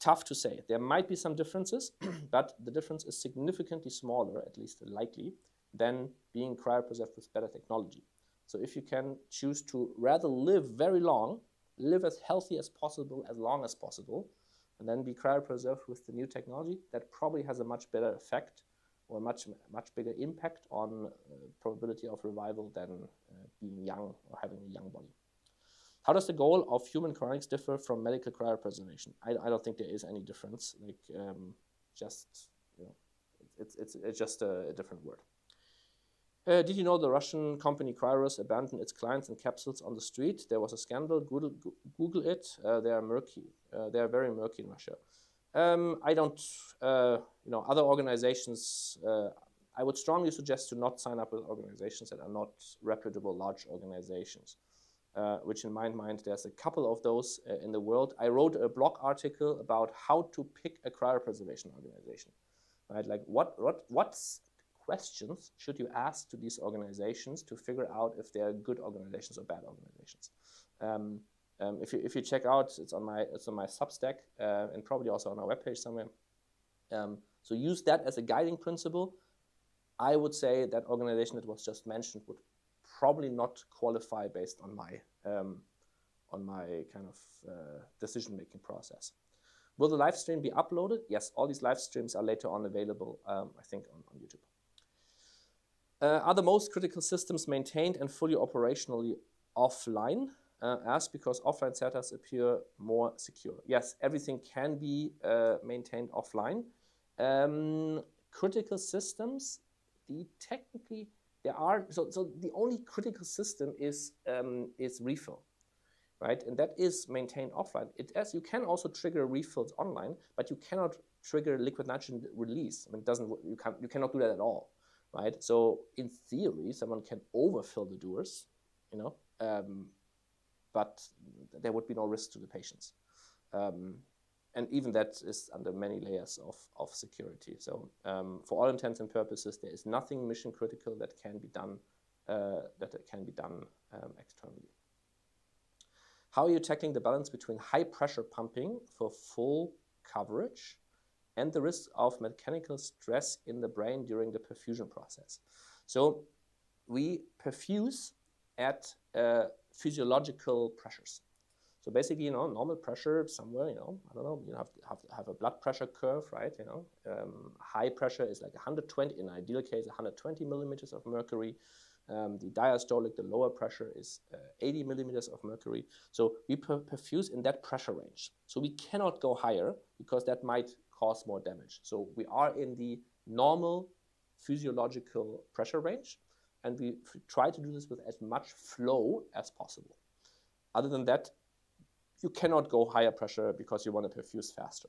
Tough to say. There might be some differences, but the difference is significantly smaller, at least likely, than being cryopreserved with better technology. So if you can choose to rather live very long, live as healthy as possible, as long as possible, and then be cryopreserved with the new technology, that probably has a much better effect or much bigger impact on probability of revival than being young or having a young body. How does the goal of human cryonics differ from medical cryopreservation? I don't think there is any difference. Like, just, you know, it's just a different word. Did you know the Russian company Cryonics abandoned its clients and capsules on the street? There was a scandal. Google it. They are murky. They are very murky in Russia. I don't, you know, other organizations, I would strongly suggest to not sign up with organizations that are not reputable large organizations, which in my mind, there's a couple of those in the world. I wrote a blog article about how to pick a cryopreservation organization, right? Like what's questions should you ask to these organizations to figure out if they're good organizations or bad organizations? If you check out, it's on my Substack and probably also on our webpage somewhere. So use that as a guiding principle. I would say that organization that was just mentioned would probably not qualify based on my kind of decision-making process. Will the live stream be uploaded? Yes, all these live streams are later on available, I think, on YouTube. Are the most critical systems maintained and fully operationally offline? As because offline setups appear more secure. Yes, everything can be maintained offline. Critical systems, technically there are, so the only critical system is refill, right? And that is maintained offline. You can also trigger refills online, but you cannot trigger liquid nitrogen release. I mean, you cannot do that at all, right? So in theory, someone can overfill the doors, you know, but there would be no risk to the patients. And even that is under many layers of security. So for all intents and purposes, there is nothing mission critical that can be done externally. How are you tackling the balance between high pressure pumping for full coverage and the risk of mechanical stress in the brain during the perfusion process? So we perfuse at physiological pressures. So basically, you know, normal pressure somewhere, you know, I don't know, you have a blood pressure curve, right? You know, high pressure is like 120, in an ideal case, 120 millimeters of mercury. The diastolic, the lower pressure, is 80 millimeters of mercury. So we perfuse in that pressure range. So we cannot go higher because that might cause more damage. So we are in the normal physiological pressure range, and we try to do this with as much flow as possible. Other than that, you cannot go higher pressure because you want to perfuse faster.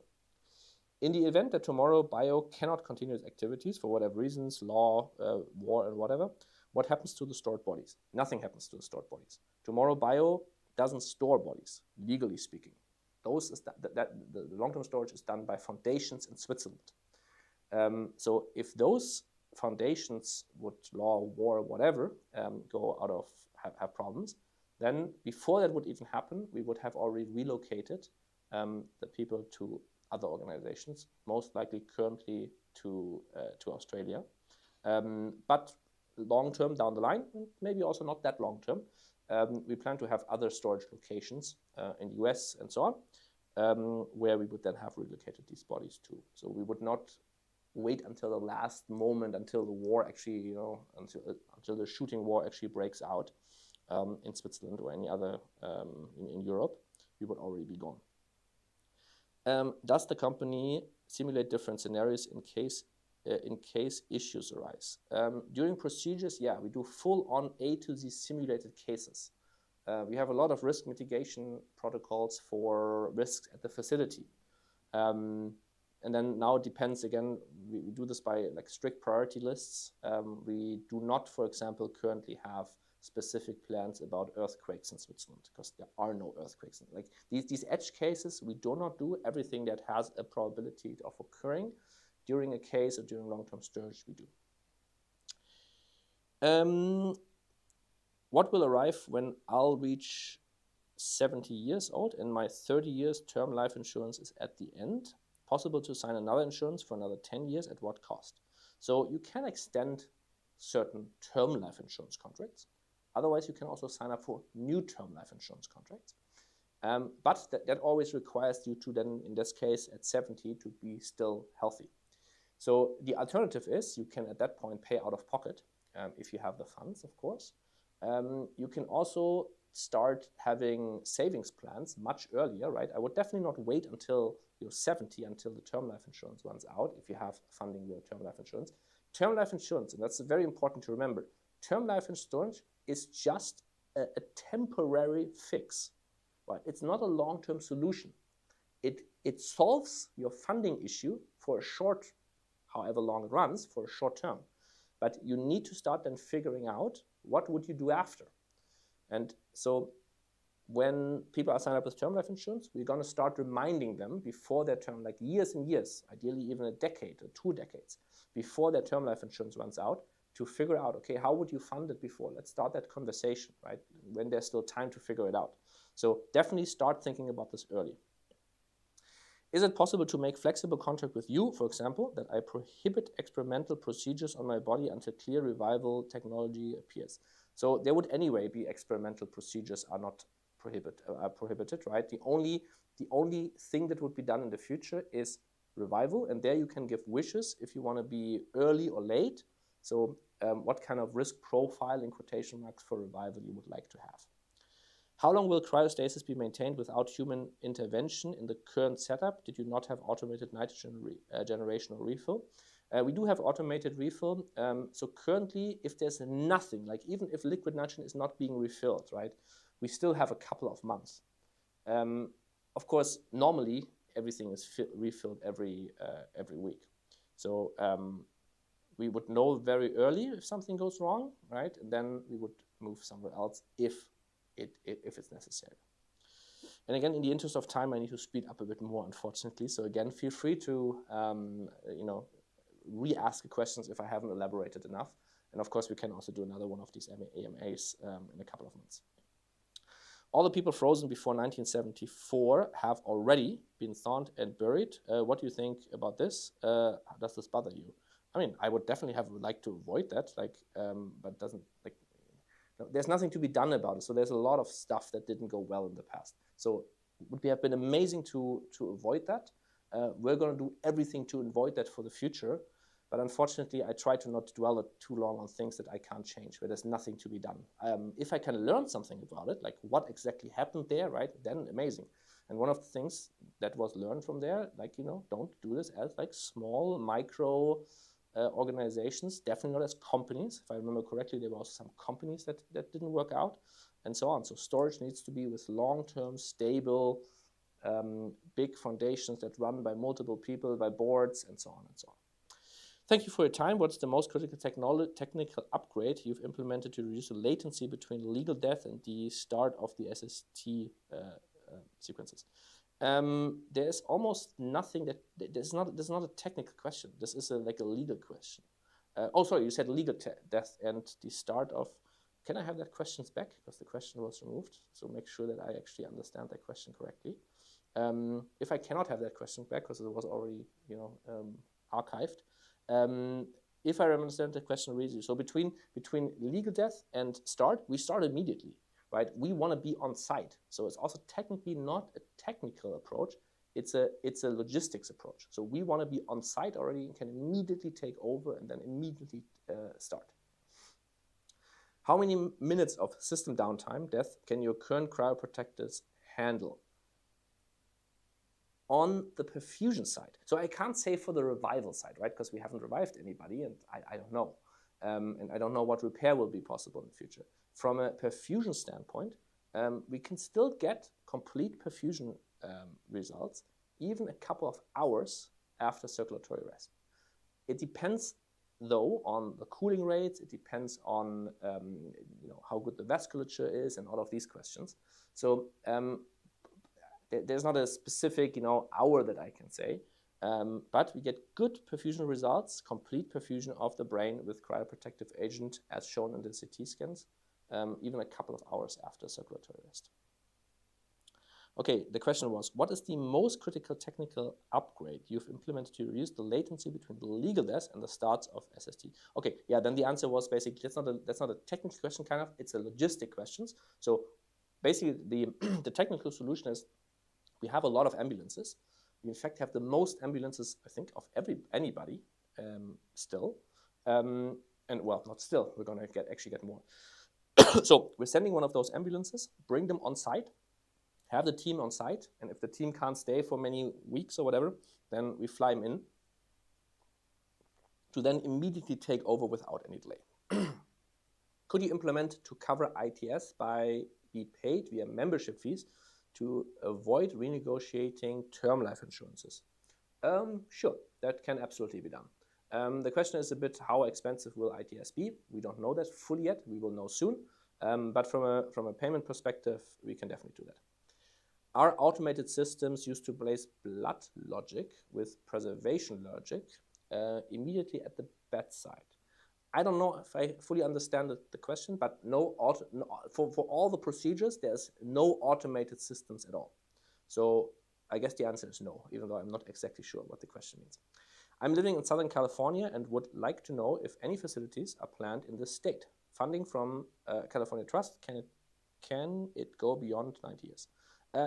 In the event that Tomorrow.bio cannot continue its activities for whatever reasons, law, war, and whatever, what happens to the stored bodies? Nothing happens to the stored bodies. Tomorrow.bio doesn't store bodies, legally speaking. The long-term storage is done by foundations in Switzerland. So if those foundations would, law, war, whatever, go out of, have problems, then before that would even happen, we would have already relocated the people to other organizations, most likely currently to Australia. But long-term down the line, maybe also not that long-term, we plan to have other storage locations in the US and so on, where we would then have relocated these bodies to. So we would not wait until the last moment, until the war actually, you know, until the shooting war actually breaks out in Switzerland or any other in Europe. We would already be gone. Does the company simulate different scenarios in case issues arise? During procedures, yeah, we do full-on A to Z simulated cases. We have a lot of risk mitigation protocols for risks at the facility. And then now it depends again, we do this by like strict priority lists. We do not, for example, currently have specific plans about earthquakes in Switzerland because there are no earthquakes. Like these edge cases, we do not do. Everything that has a probability of occurring during a case or during long-term storage, we do. What will arrive when I'll reach 70 years old and my 30 years term life insurance is at the end? Possible to sign another insurance for another 10 years at what cost? So you can extend certain term life insurance contracts. Otherwise, you can also sign up for new term life insurance contracts. But that always requires you to then, in this case, at 70, to be still healthy. So the alternative is you can at that point pay out of pocket if you have the funds, of course. You can also start having savings plans much earlier, right? I would definitely not wait until you're 70 until the term life insurance runs out if you have funding your term life insurance. Term life insurance, and that's very important to remember, term life insurance is just a temporary fix, right? It's not a long-term solution. It solves your funding issue for a short, however long it runs, for a short term. But you need to start then figuring out what would you do after. And so when people are signed up with term life insurance, we're going to start reminding them before their term, like years and years, ideally even a decade or 2 decades, before their term life insurance runs out, to figure out, okay, how would you fund it before? Let's start that conversation, right? When there's still time to figure it out. So definitely start thinking about this early. Is it possible to make flexible contract with you, for example, that I prohibit experimental procedures on my body until clear revival technology appears? So there would anyway be experimental procedures are not prohibited, right? The only thing that would be done in the future is revival, and there you can give wishes if you want to be early or late. So what kind of risk profile in quotation marks for revival you would like to have. How long will cryostasis be maintained without human intervention in the current setup? Did you not have automated nitrogen generation or refill? We do have automated refill. So currently, if there's nothing, like even if liquid nitrogen is not being refilled, right, we still have a couple of months. Of course, normally everything is refilled every week. So we would know very early if something goes wrong, right? And then we would move somewhere else if it's necessary. And again, in the interest of time, I need to speed up a bit more, unfortunately. So again, feel free to re-ask questions if I haven't elaborated enough. And of course, we can also do another one of these AMAs in a couple of months. All the people frozen before 1974 have already been thawed and buried. What do you think about this? Does this bother you? I mean, I would definitely like to avoid that, but doesn't like. There's nothing to be done about it. So there's a lot of stuff that didn't go well in the past. So it would have been amazing to avoid that. We're going to do everything to avoid that for the future. But unfortunately, I try to not dwell too long on things that I can't change, where there's nothing to be done. If I can learn something about it, like what exactly happened there, right, then amazing. And one of the things that was learned from there, like, don't do this as like small micro organizations, definitely not as companies. If I remember correctly, there were also some companies that didn't work out, and so on. So storage needs to be with long-term, stable, big foundations that run by multiple people, by boards, and so on and so on. Thank you for your time. What's the most critical technical upgrade you've implemented to reduce the latency between legal death and the start of the SST sequences? There's almost nothing that there's not a technical question. This is like a legal question. Oh, sorry, you said legal death and the start of. Can I have that question back, because the question was removed? So make sure that I actually understand that question correctly. If I cannot have that question back because it was already archived. If I understand the question really, so between legal death and start, we start immediately. Right, we want to be on site, so it's also technically not a technical approach. It's a logistics approach. So we want to be on site already and can immediately take over and then immediately start. How many minutes of system downtime death can your current cryoprotectors handle? on the perfusion side. So I can't say for the revival side, right? Because we haven't revived anybody, and I don't know. And I don't know what repair will be possible in the future. From a perfusion standpoint, we can still get complete perfusion results even a couple of hours after circulatory rest. It depends, though, on the cooling rates. It depends on how good the vasculature is and all of these questions. So there's not a specific hour that I can say, but we get good perfusion results, complete perfusion of the brain with cryoprotective agent as shown in the CT scans, even a couple of hours after circulatory rest. Okay, the question was, what is the most critical technical upgrade you've implemented to reduce the latency between the legal death and the starts of SST? Okay, yeah, then the answer was basically, that's not a technical question, kind of, it's a logistic question. So basically the technical solution is we have a lot of ambulances. We in fact have the most ambulances, I think, of anybody still. And well, not still, we're gonna actually get more. So we're sending one of those ambulances, bring them on site, have the team on site, and if the team can't stay for many weeks or whatever, then we fly them in to then immediately take over without any delay. Could you implement to cover ITS by be paid via membership fees to avoid renegotiating term life insurances? Sure, that can absolutely be done. The question is a bit, how expensive will ITS be? We don't know that fully yet. We will know soon. But from a payment perspective, we can definitely do that. Are automated systems used to place blood logic with preservation logic immediately at the bedside? I don't know if I fully understand the question, but for all the procedures, there's no automated systems at all. So I guess the answer is no, even though I'm not exactly sure what the question means. I'm living in Southern California and would like to know if any facilities are planned in this state. Funding from California Trust, can it go beyond 90 years?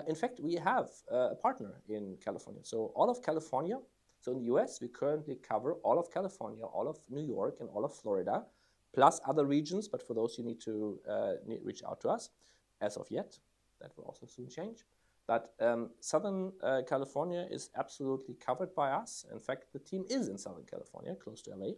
In fact, we have a partner in California. So all of California, so in the US, we currently cover all of California, all of New York, and all of Florida, plus other regions. But for those, you need to reach out to us. As of yet, that will also soon change. But Southern California is absolutely covered by us. In fact, the team is in Southern California, close to LA.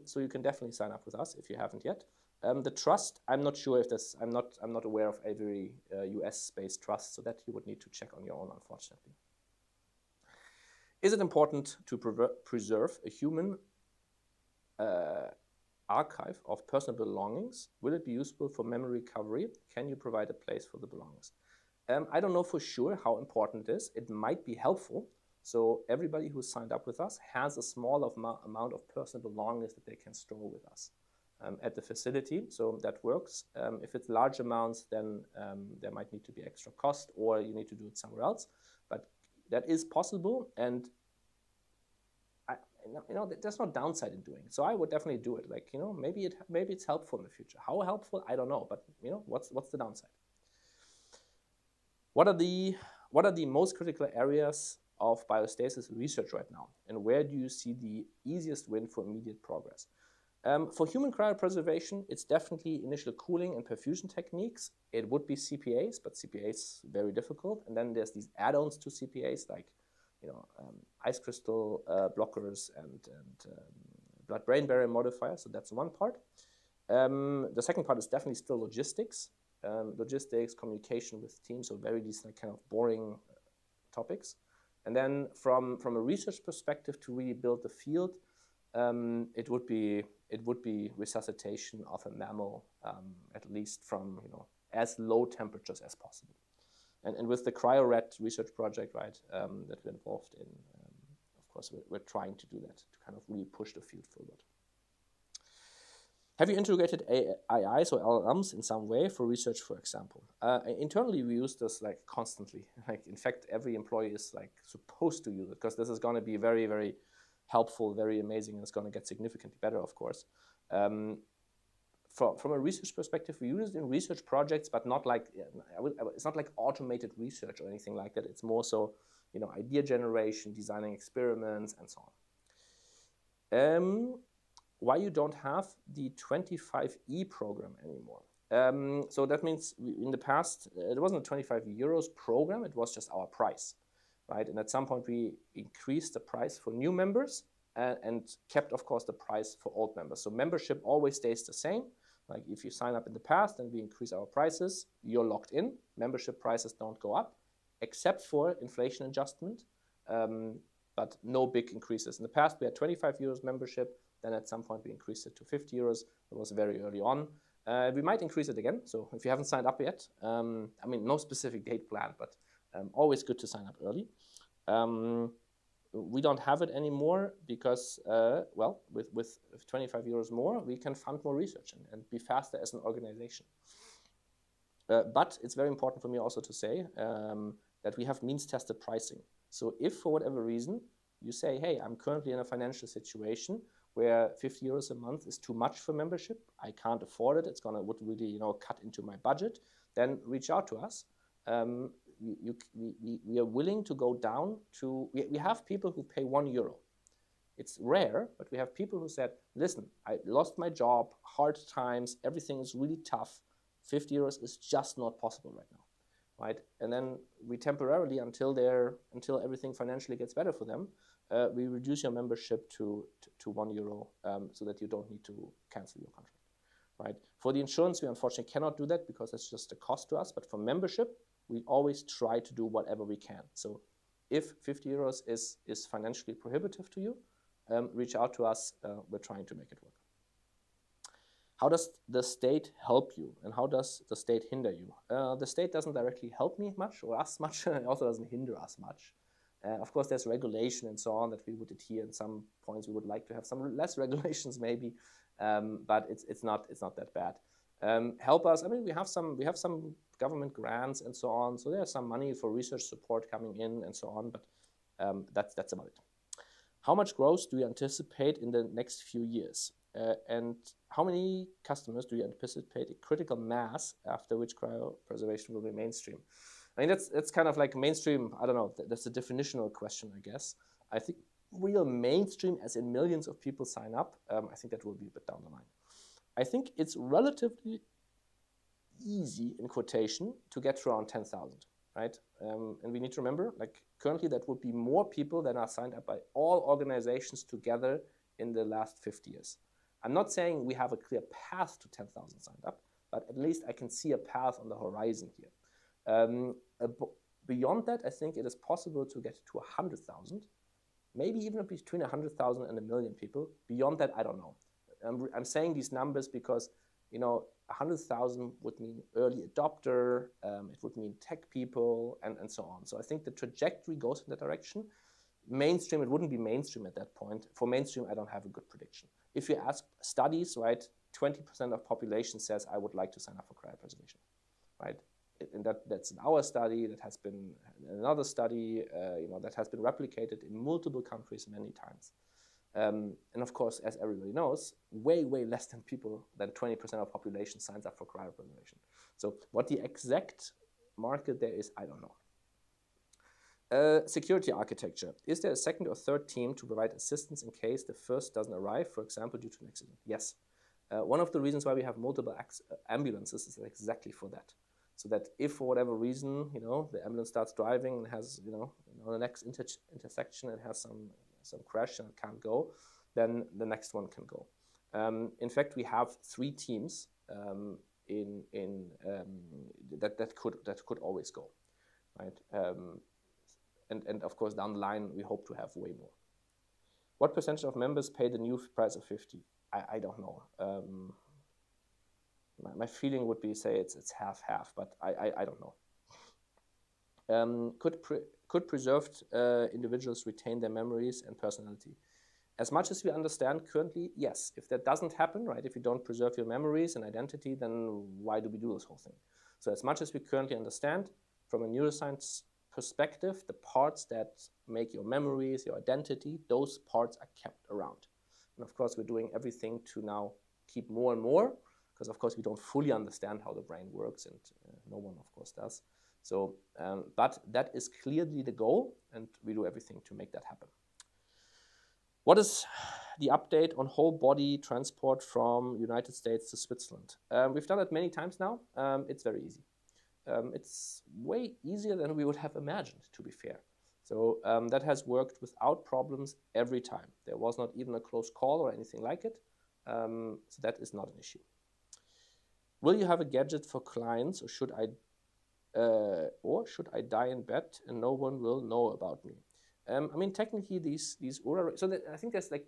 So you can definitely sign up with us if you haven't yet. The trust, I'm not sure if this, I'm not aware of every US-based trust, so that you would need to check on your own, unfortunately. Is it important to preserve a human archive of personal belongings? Will it be useful for memory recovery? Can you provide a place for the belongings? I don't know for sure how important it is. It might be helpful. So everybody who signed up with us has a small amount of personal belongings that they can store with us at the facility. So that works. If it's large amounts, then there might need to be extra cost, or you need to do it somewhere else. But that is possible, and there's no downside in doing it. So I would definitely do it. Like, maybe it's helpful in the future. How helpful, I don't know. But what's the downside? What are the most critical areas of biostasis research right now, and where do you see the easiest win for immediate progress? For human cryopreservation, it's definitely initial cooling and perfusion techniques. It would be CPAs, but CPAs very difficult. And then there's these add-ons to CPAs, like ice crystal blockers and blood-brain barrier modifiers. So that's one part. The second part is definitely still logistics. Logistics, communication with teams, so very these kind of boring topics. And then from a research perspective, to really build the field, it would be resuscitation of a mammal, at least from as low temperatures as possible. And with the CryoRed research project, right, that we're involved in, of course, we're trying to do that to kind of really push the field forward. Have you integrated AIs or LLMs in some way for research, for example? Internally, we use this like constantly. Like, in fact, every employee is like supposed to use it, because this is going to be very, very helpful, very amazing, and it's going to get significantly better, of course. From a research perspective, we use it in research projects, but not like it's not like automated research or anything like that. It's more so, idea generation, designing experiments, and so on. Why you don't have the 25E program anymore? So that means in the past, it wasn't a 25 euros program, it was just our price. right? And at some point we increased the price for new members and kept, of course, the price for old members. So membership always stays the same. Like if you sign up in the past and we increase our prices, you're locked in. Membership prices don't go up, except for inflation adjustment, but no big increases. In the past, we had 25 euros membership. Then at some point, we increased it to 50 euros. It was very early on. We might increase it again. So if you haven't signed up yet, I mean, no specific date planned, but always good to sign up early. We don't have it anymore because, well, with 25 euros more, we can fund more research and be faster as an organization. But it's very important for me also to say that we have means-tested pricing. So if for whatever reason you say, hey, I'm currently in a financial situation where 50 euros a month is too much for membership, I can't afford it, would really cut into my budget, then reach out to us. We are willing to go down to, we have people who pay €1. It's rare, but we have people who said, listen, I lost my job, hard times, everything is really tough. 50 euros is just not possible right now, right? And then we temporarily, until everything financially gets better for them, we reduce your membership to €1 so that you don't need to cancel your contract, right? For the insurance, we unfortunately cannot do that because it's just a cost to us, but for membership, we always try to do whatever we can. So if 50 euros is financially prohibitive to you, reach out to us. We're trying to make it work. How does the state help you and how does the state hinder you? The state doesn't directly help me much or us much. It also doesn't hinder us much. Of course, there's regulation and so on that we would adhere. In some points, we would like to have some less regulations maybe, but it's not that bad. Help us. I mean, we have some government grants and so on. So there's some money for research support coming in and so on. But that's about it. How much growth do you anticipate in the next few years? And how many customers do you anticipate a critical mass after which cryopreservation will be mainstream? I mean, that's kind of like mainstream. I don't know. That's a definitional question, I guess. I think real mainstream, as in millions of people sign up, I think that will be a bit down the line. I think it's relatively easy, in quotation, to get to around 10,000, right? And we need to remember, like currently that would be more people than are signed up by all organizations together in the last 50 years. I'm not saying we have a clear path to 10,000 signed up, but at least I can see a path on the horizon here. Beyond that, I think it is possible to get to 100,000, maybe even between 100,000 and 1 million people. Beyond that, I don't know. I'm saying these numbers because 100,000 would mean early adopter, it would mean tech people, and so on. So I think the trajectory goes in that direction. Mainstream, it wouldn't be mainstream at that point. For mainstream, I don't have a good prediction. If you ask studies, right, 20% of population says, I would like to sign up for cryopreservation, right? And that's in our study, that has been another study, that has been replicated in multiple countries many times. And of course, as everybody knows, way less than 20% of population signs up for cryopreservation. So what the exact market there is, I don't know. Security architecture. Is there a second or third team to provide assistance in case the first doesn't arrive, for example, due to an accident? Yes. One of the reasons why we have multiple ambulances is exactly for that. So that if for whatever reason, the ambulance starts driving and has, the next intersection and has some crash and it can't go, then the next one can go. In fact, we have 3 teams that could always go, right? And of course, down the line, we hope to have way more. What percentage of members pay the new price of 50? I don't know. My feeling would be say it's half-half, but I don't know. Could preserved individuals retain their memories and personality? As much as we understand currently, yes. If that doesn't happen, right, if you don't preserve your memories and identity, then why do we do this whole thing? So as much as we currently understand, from a neuroscience perspective, the parts that make your memories, your identity, those parts are kept around. And of course, we're doing everything to now keep more and more, because of course we don't fully understand how the brain works, and no one of course does. So, but that is clearly the goal, and we do everything to make that happen. What is the update on whole body transport from United States to Switzerland? We've done it many times now. It's very easy. It's way easier than we would have imagined, to be fair. So that has worked without problems every time. There was not even a close call or anything like it. So that is not an issue. Will you have a gadget for clients, or should I die in bed and no one will know about me? I mean, technically, these Aura. So I think there's like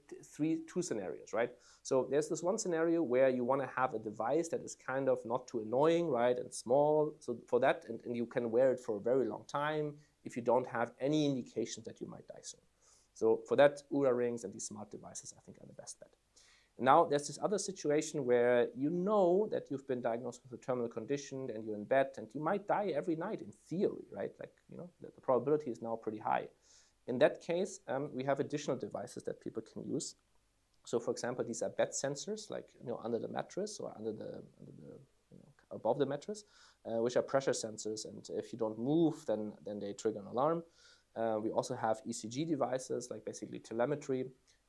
two scenarios, right? So there's this one scenario where you want to have a device that is kind of not too annoying, right, and small. So for that, and you can wear it for a very long time if you don't have any indications that you might die soon. So for that, Oura rings and these smart devices, I think, are the best bet. Now, there's this other situation where you know that you've been diagnosed with a terminal condition and you're in bed and you might die every night in theory, right? Like, you know, the probability is now pretty high. In that case, we have additional devices that people can use. So, for example, these are bed sensors, like, you know, under the mattress or under the you know, above the mattress, which are pressure sensors. And if you don't move, then they trigger an alarm. We also have ECG devices, like basically telemetry,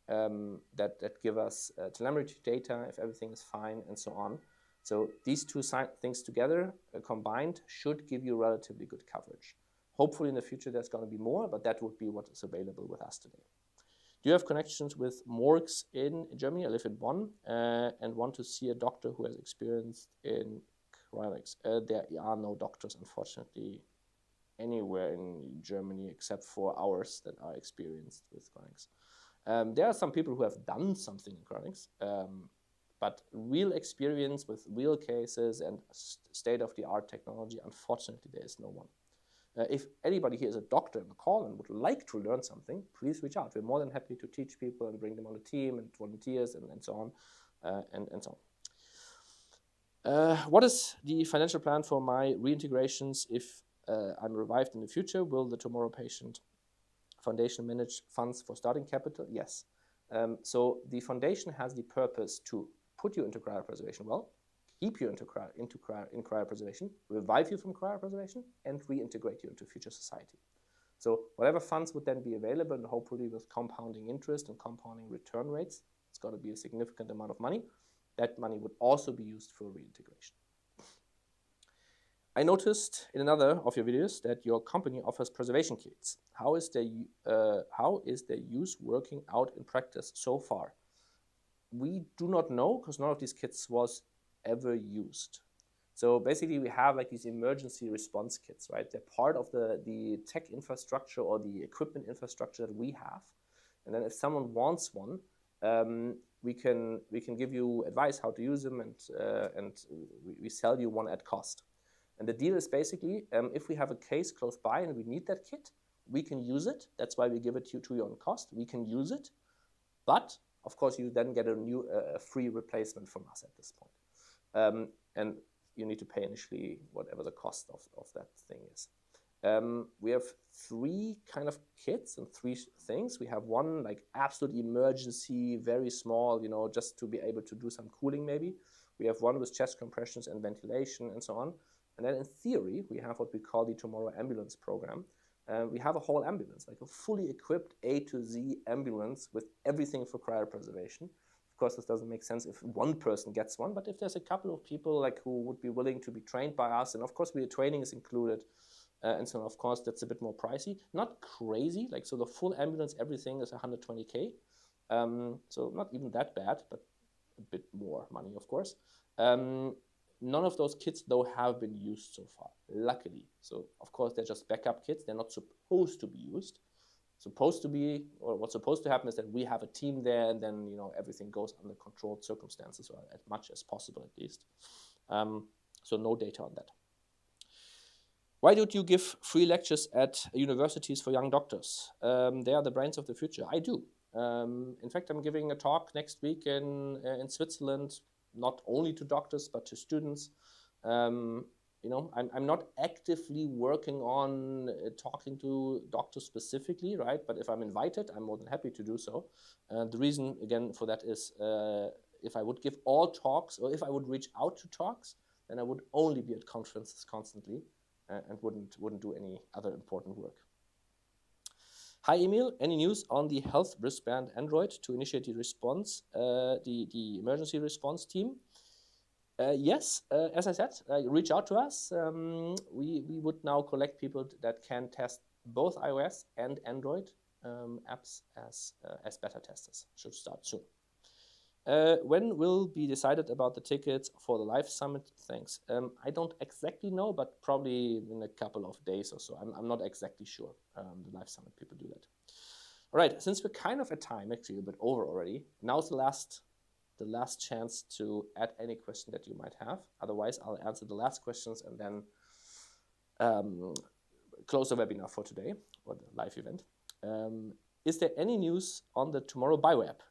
that give us telemetry data if everything is fine and so on. So these two things together, combined, should give you relatively good coverage. Hopefully in the future there's going to be more, but that would be what is available with us today. Do you have connections with morgues in Germany? I live in Bonn and want to see a doctor who has experience in cryonics. There are no doctors, unfortunately, anywhere in Germany except for ours that are experienced with cryonics. There are some people who have done something in cryonics, but real experience with real cases and state-of-the-art technology, unfortunately, there is no one. If anybody here is a doctor in the call and would like to learn something, please reach out. We're more than happy to teach people and bring them on the team and volunteers and so on, and so on. What is the financial plan for my reintegrations if I'm revived in the future? Will the Tomorrow Patient Foundation manage funds for starting capital? Yes. So the foundation has the purpose to put you into cryopreservation well, keep you in cryopreservation, revive you from cryopreservation, and reintegrate you into future society. So whatever funds would then be available, and hopefully with compounding interest and compounding return rates, it's got to be a significant amount of money. That money would also be used for reintegration. I noticed in another of your videos that your company offers preservation kits. How is their use working out in practice so far? We do not know, because none of these kits was ever used. So basically we have like these emergency response kits, right? They're part of the tech infrastructure or the equipment infrastructure that we have. And then if someone wants one, we can give you advice how to use them, and we sell you one at cost. And the deal is basically, if we have a case close by and we need that kit, we can use it. That's why we give it to you on cost. We can use it, but of course you then get a free replacement from us at this point. And you need to pay initially whatever the cost of that thing is. We have three kind of kits and three things. We have one like absolute emergency, very small, you know, just to be able to do some cooling maybe. We have one with chest compressions and ventilation and so on. And then in theory, we have what we call the Tomorrow Ambulance program. We have a whole ambulance, like a fully equipped A to Z ambulance with everything for cryopreservation. Of course, this doesn't make sense if one person gets one, but if there's a couple of people like who would be willing to be trained by us, and of course, training is included, and so of course, that's a bit more pricey. Not crazy, like so the full ambulance, everything is 120K. So not even that bad, but a bit more money, of course. None of those kits, though, have been used so far, luckily. So, of course, they're just backup kits. They're not supposed to be used. Supposed to be, or what's supposed to happen is that we have a team there, and then, you know, everything goes under controlled circumstances, or as much as possible, at least. So no data on that. Why don't you give free lectures at universities for young doctors? They are the brains of the future. I do. In fact, I'm giving a talk next week in Switzerland, not only to doctors, but to students. You know, I'm not actively working on talking to doctors specifically, right? But if I'm invited, I'm more than happy to do so. The reason, again, for that is if I would give all talks, or if I would reach out to talks, then I would only be at conferences constantly and wouldn't do any other important work. Hi, Emil. Any news on the health wristband Android to initiate the response, the emergency response team? Yes, as I said, reach out to us. We would now collect people that can test both iOS and Android apps as beta testers. Should start soon. When will be decided about the tickets for the live summit? Thanks. I don't exactly know, but probably in a couple of days or so. I'm not exactly sure. The live summit people do that. All right, since we're kind of at time, actually a bit over already, now's the last chance to add any question that you might have. Otherwise, I'll answer the last questions and then close the webinar for today, or the live event. Is there any news on the Tomorrow.bio app?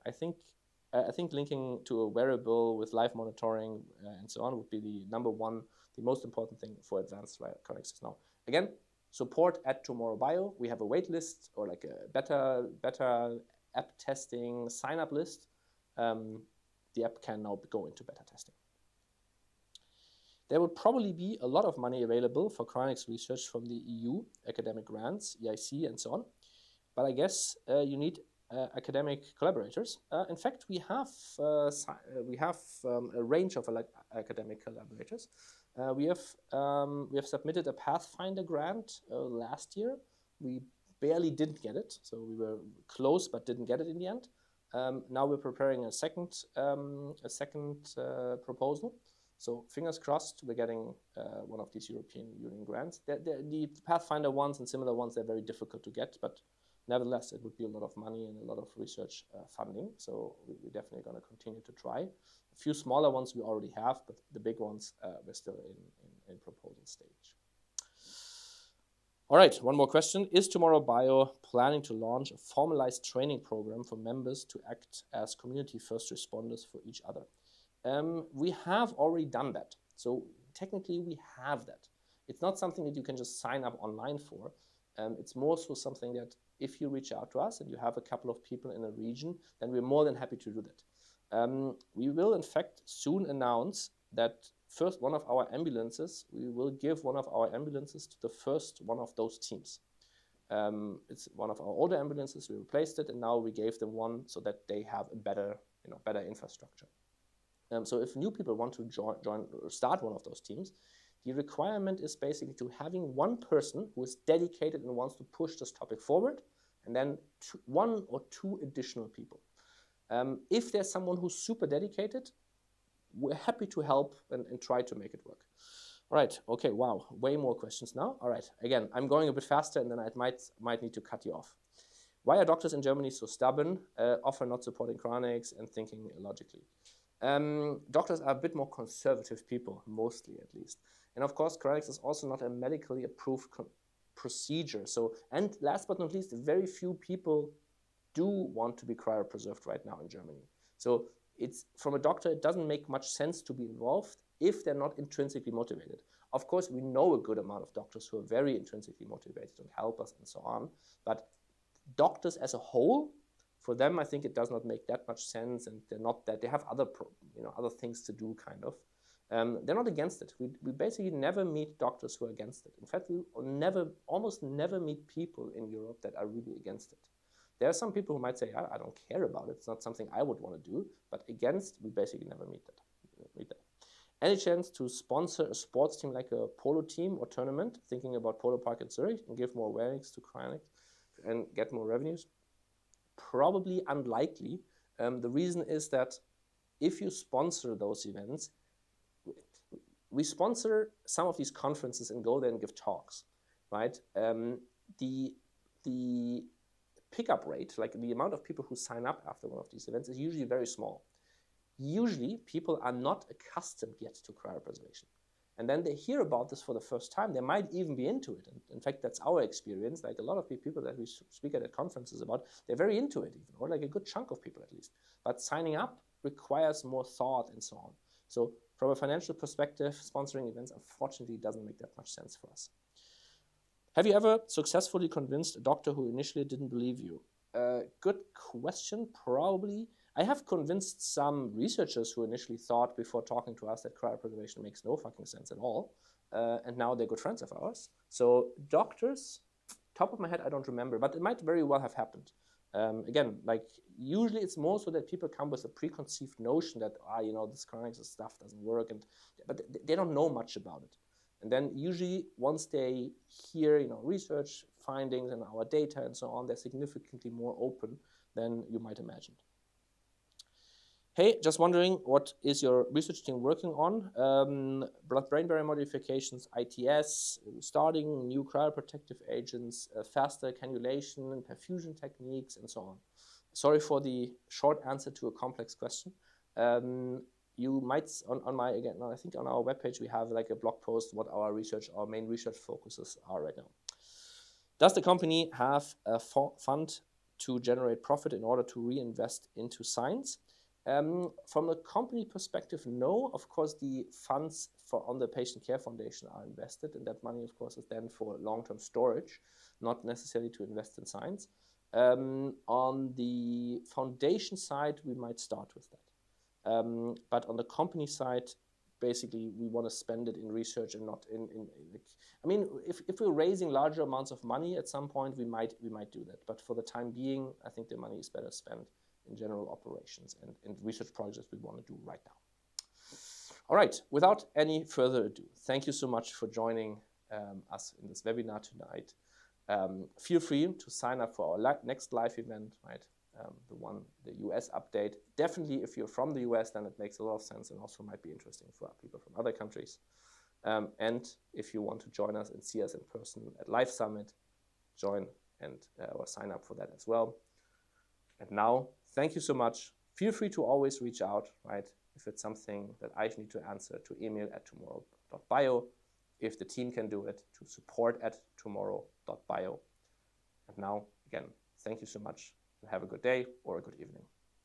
I think linking to a wearable with live monitoring and so on would be the number one, the most important thing for advanced cryonics now. Again, support at Tomorrow.bio. We have a wait list or like a beta app testing sign up list. The app can now go into beta testing. There will probably be a lot of money available for cryonics research from the EU, academic grants, EIC, and so on. But I guess you need academic collaborators. In fact, we have a range of academic collaborators. We have submitted a Pathfinder grant last year. We barely didn't get it, so we were close but didn't get it in the end. Now we're preparing a second proposal. So fingers crossed, we're getting one of these European Union grants. The Pathfinder ones and similar ones, they're very difficult to get, but nevertheless, it would be a lot of money and a lot of research funding. So we're definitely going to continue to try. A few smaller ones we already have, but the big ones we're still in proposal stage. All right, one more question. Is Tomorrow.bio planning to launch a formalized training program for members to act as community first responders for each other? We have already done that. So technically we have that. It's not something that you can just sign up online for. It's more so something that if you reach out to us and you have a couple of people in a region, then we're more than happy to do that. We will in fact soon announce that first one of our ambulances, we will give one of our ambulances to the first one of those teams. It's one of our older ambulances, we replaced it, and now we gave them one so that they have a better infrastructure. So if new people want to join or start one of those teams, the requirement is basically to having one person who is dedicated and wants to push this topic forward, and then one or two additional people. If there's someone who's super dedicated, we're happy to help and try to make it work. All right, okay, wow, way more questions now. All right, again, I'm going a bit faster and then I might need to cut you off. Why are doctors in Germany so stubborn, often not supporting cryonics and thinking illogically? Doctors are a bit more conservative people, mostly at least. And of course, cryonics is also not a medically approved procedure. So, and last but not least, very few people do want to be cryopreserved right now in Germany. So it's, from a doctor, it doesn't make much sense to be involved if they're not intrinsically motivated. Of course, we know a good amount of doctors who are very intrinsically motivated and help us and so on. But doctors as a whole, for them, I think it does not make that much sense, and they're not that, they have other things to do, kind of. They're not against it. We basically never meet doctors who are against it. In fact, we almost never meet people in Europe that are really against it. There are some people who might say, I don't care about it. It's not something I would want to do. But against, we basically never meet that. Any chance to sponsor a sports team like a polo team or tournament, thinking about Polo Park in Zurich, and give more awareness to cryonics and get more revenues? Probably unlikely. The reason is that if you sponsor those events, we sponsor some of these conferences and go there and give talks, right? The pickup rate, like the amount of people who sign up after one of these events, is usually very small. Usually people are not accustomed yet to cryopreservation. And then they hear about this for the first time. They might even be into it. And in fact, that's our experience. Like a lot of people that we speak at conferences about, they're very into it even, or like a good chunk of people at least. But signing up requires more thought and so on. So from a financial perspective, sponsoring events, unfortunately, doesn't make that much sense for us. Have you ever successfully convinced a doctor who initially didn't believe you? Good question, probably. I have convinced some researchers who initially thought before talking to us that cryopreservation makes no fucking sense at all, and now they're good friends of ours. So doctors, top of my head, I don't remember, but it might very well have happened. Again, like usually it's more so that people come with a preconceived notion that, this cryonics stuff doesn't work, but they don't know much about it. And then usually once they hear, research, findings and our data and so on. They're significantly more open than you might imagine. Hey, just wondering, what is your research team working on? Blood-brain barrier modifications, ITS, starting new cryoprotective agents, faster cannulation, perfusion techniques, and so on. Sorry for the short answer to a complex question. You might, on my, again, I think on our webpage, we have like a blog post what our main research focuses are right now. Does the company have a fund to generate profit in order to reinvest into science? From a company perspective, no. Of course, the funds on the Patient Care Foundation are invested, and that money, of course, is then for long-term storage, not necessarily to invest in science. On the foundation side, we might start with that. But on the company side, basically, we want to spend it in research and not in I mean, if we're raising larger amounts of money at some point, we might do that. But for the time being, I think the money is better spent in general operations and research projects we want to do right now. All right, without any further ado, thank you so much for joining us in this webinar tonight. Feel free to sign up for our next live event, right? The US update. Definitely, if you're from the US, then it makes a lot of sense and also might be interesting for people from other countries. And if you want to join us and see us in person at Live Summit, join and or sign up for that as well. And now, thank you so much. Feel free to always reach out, right? If it's something that I need to answer, to email at Tomorrow.bio. If the team can do it, to support at Tomorrow.bio. And now, again, thank you so much. Have a good day or a good evening.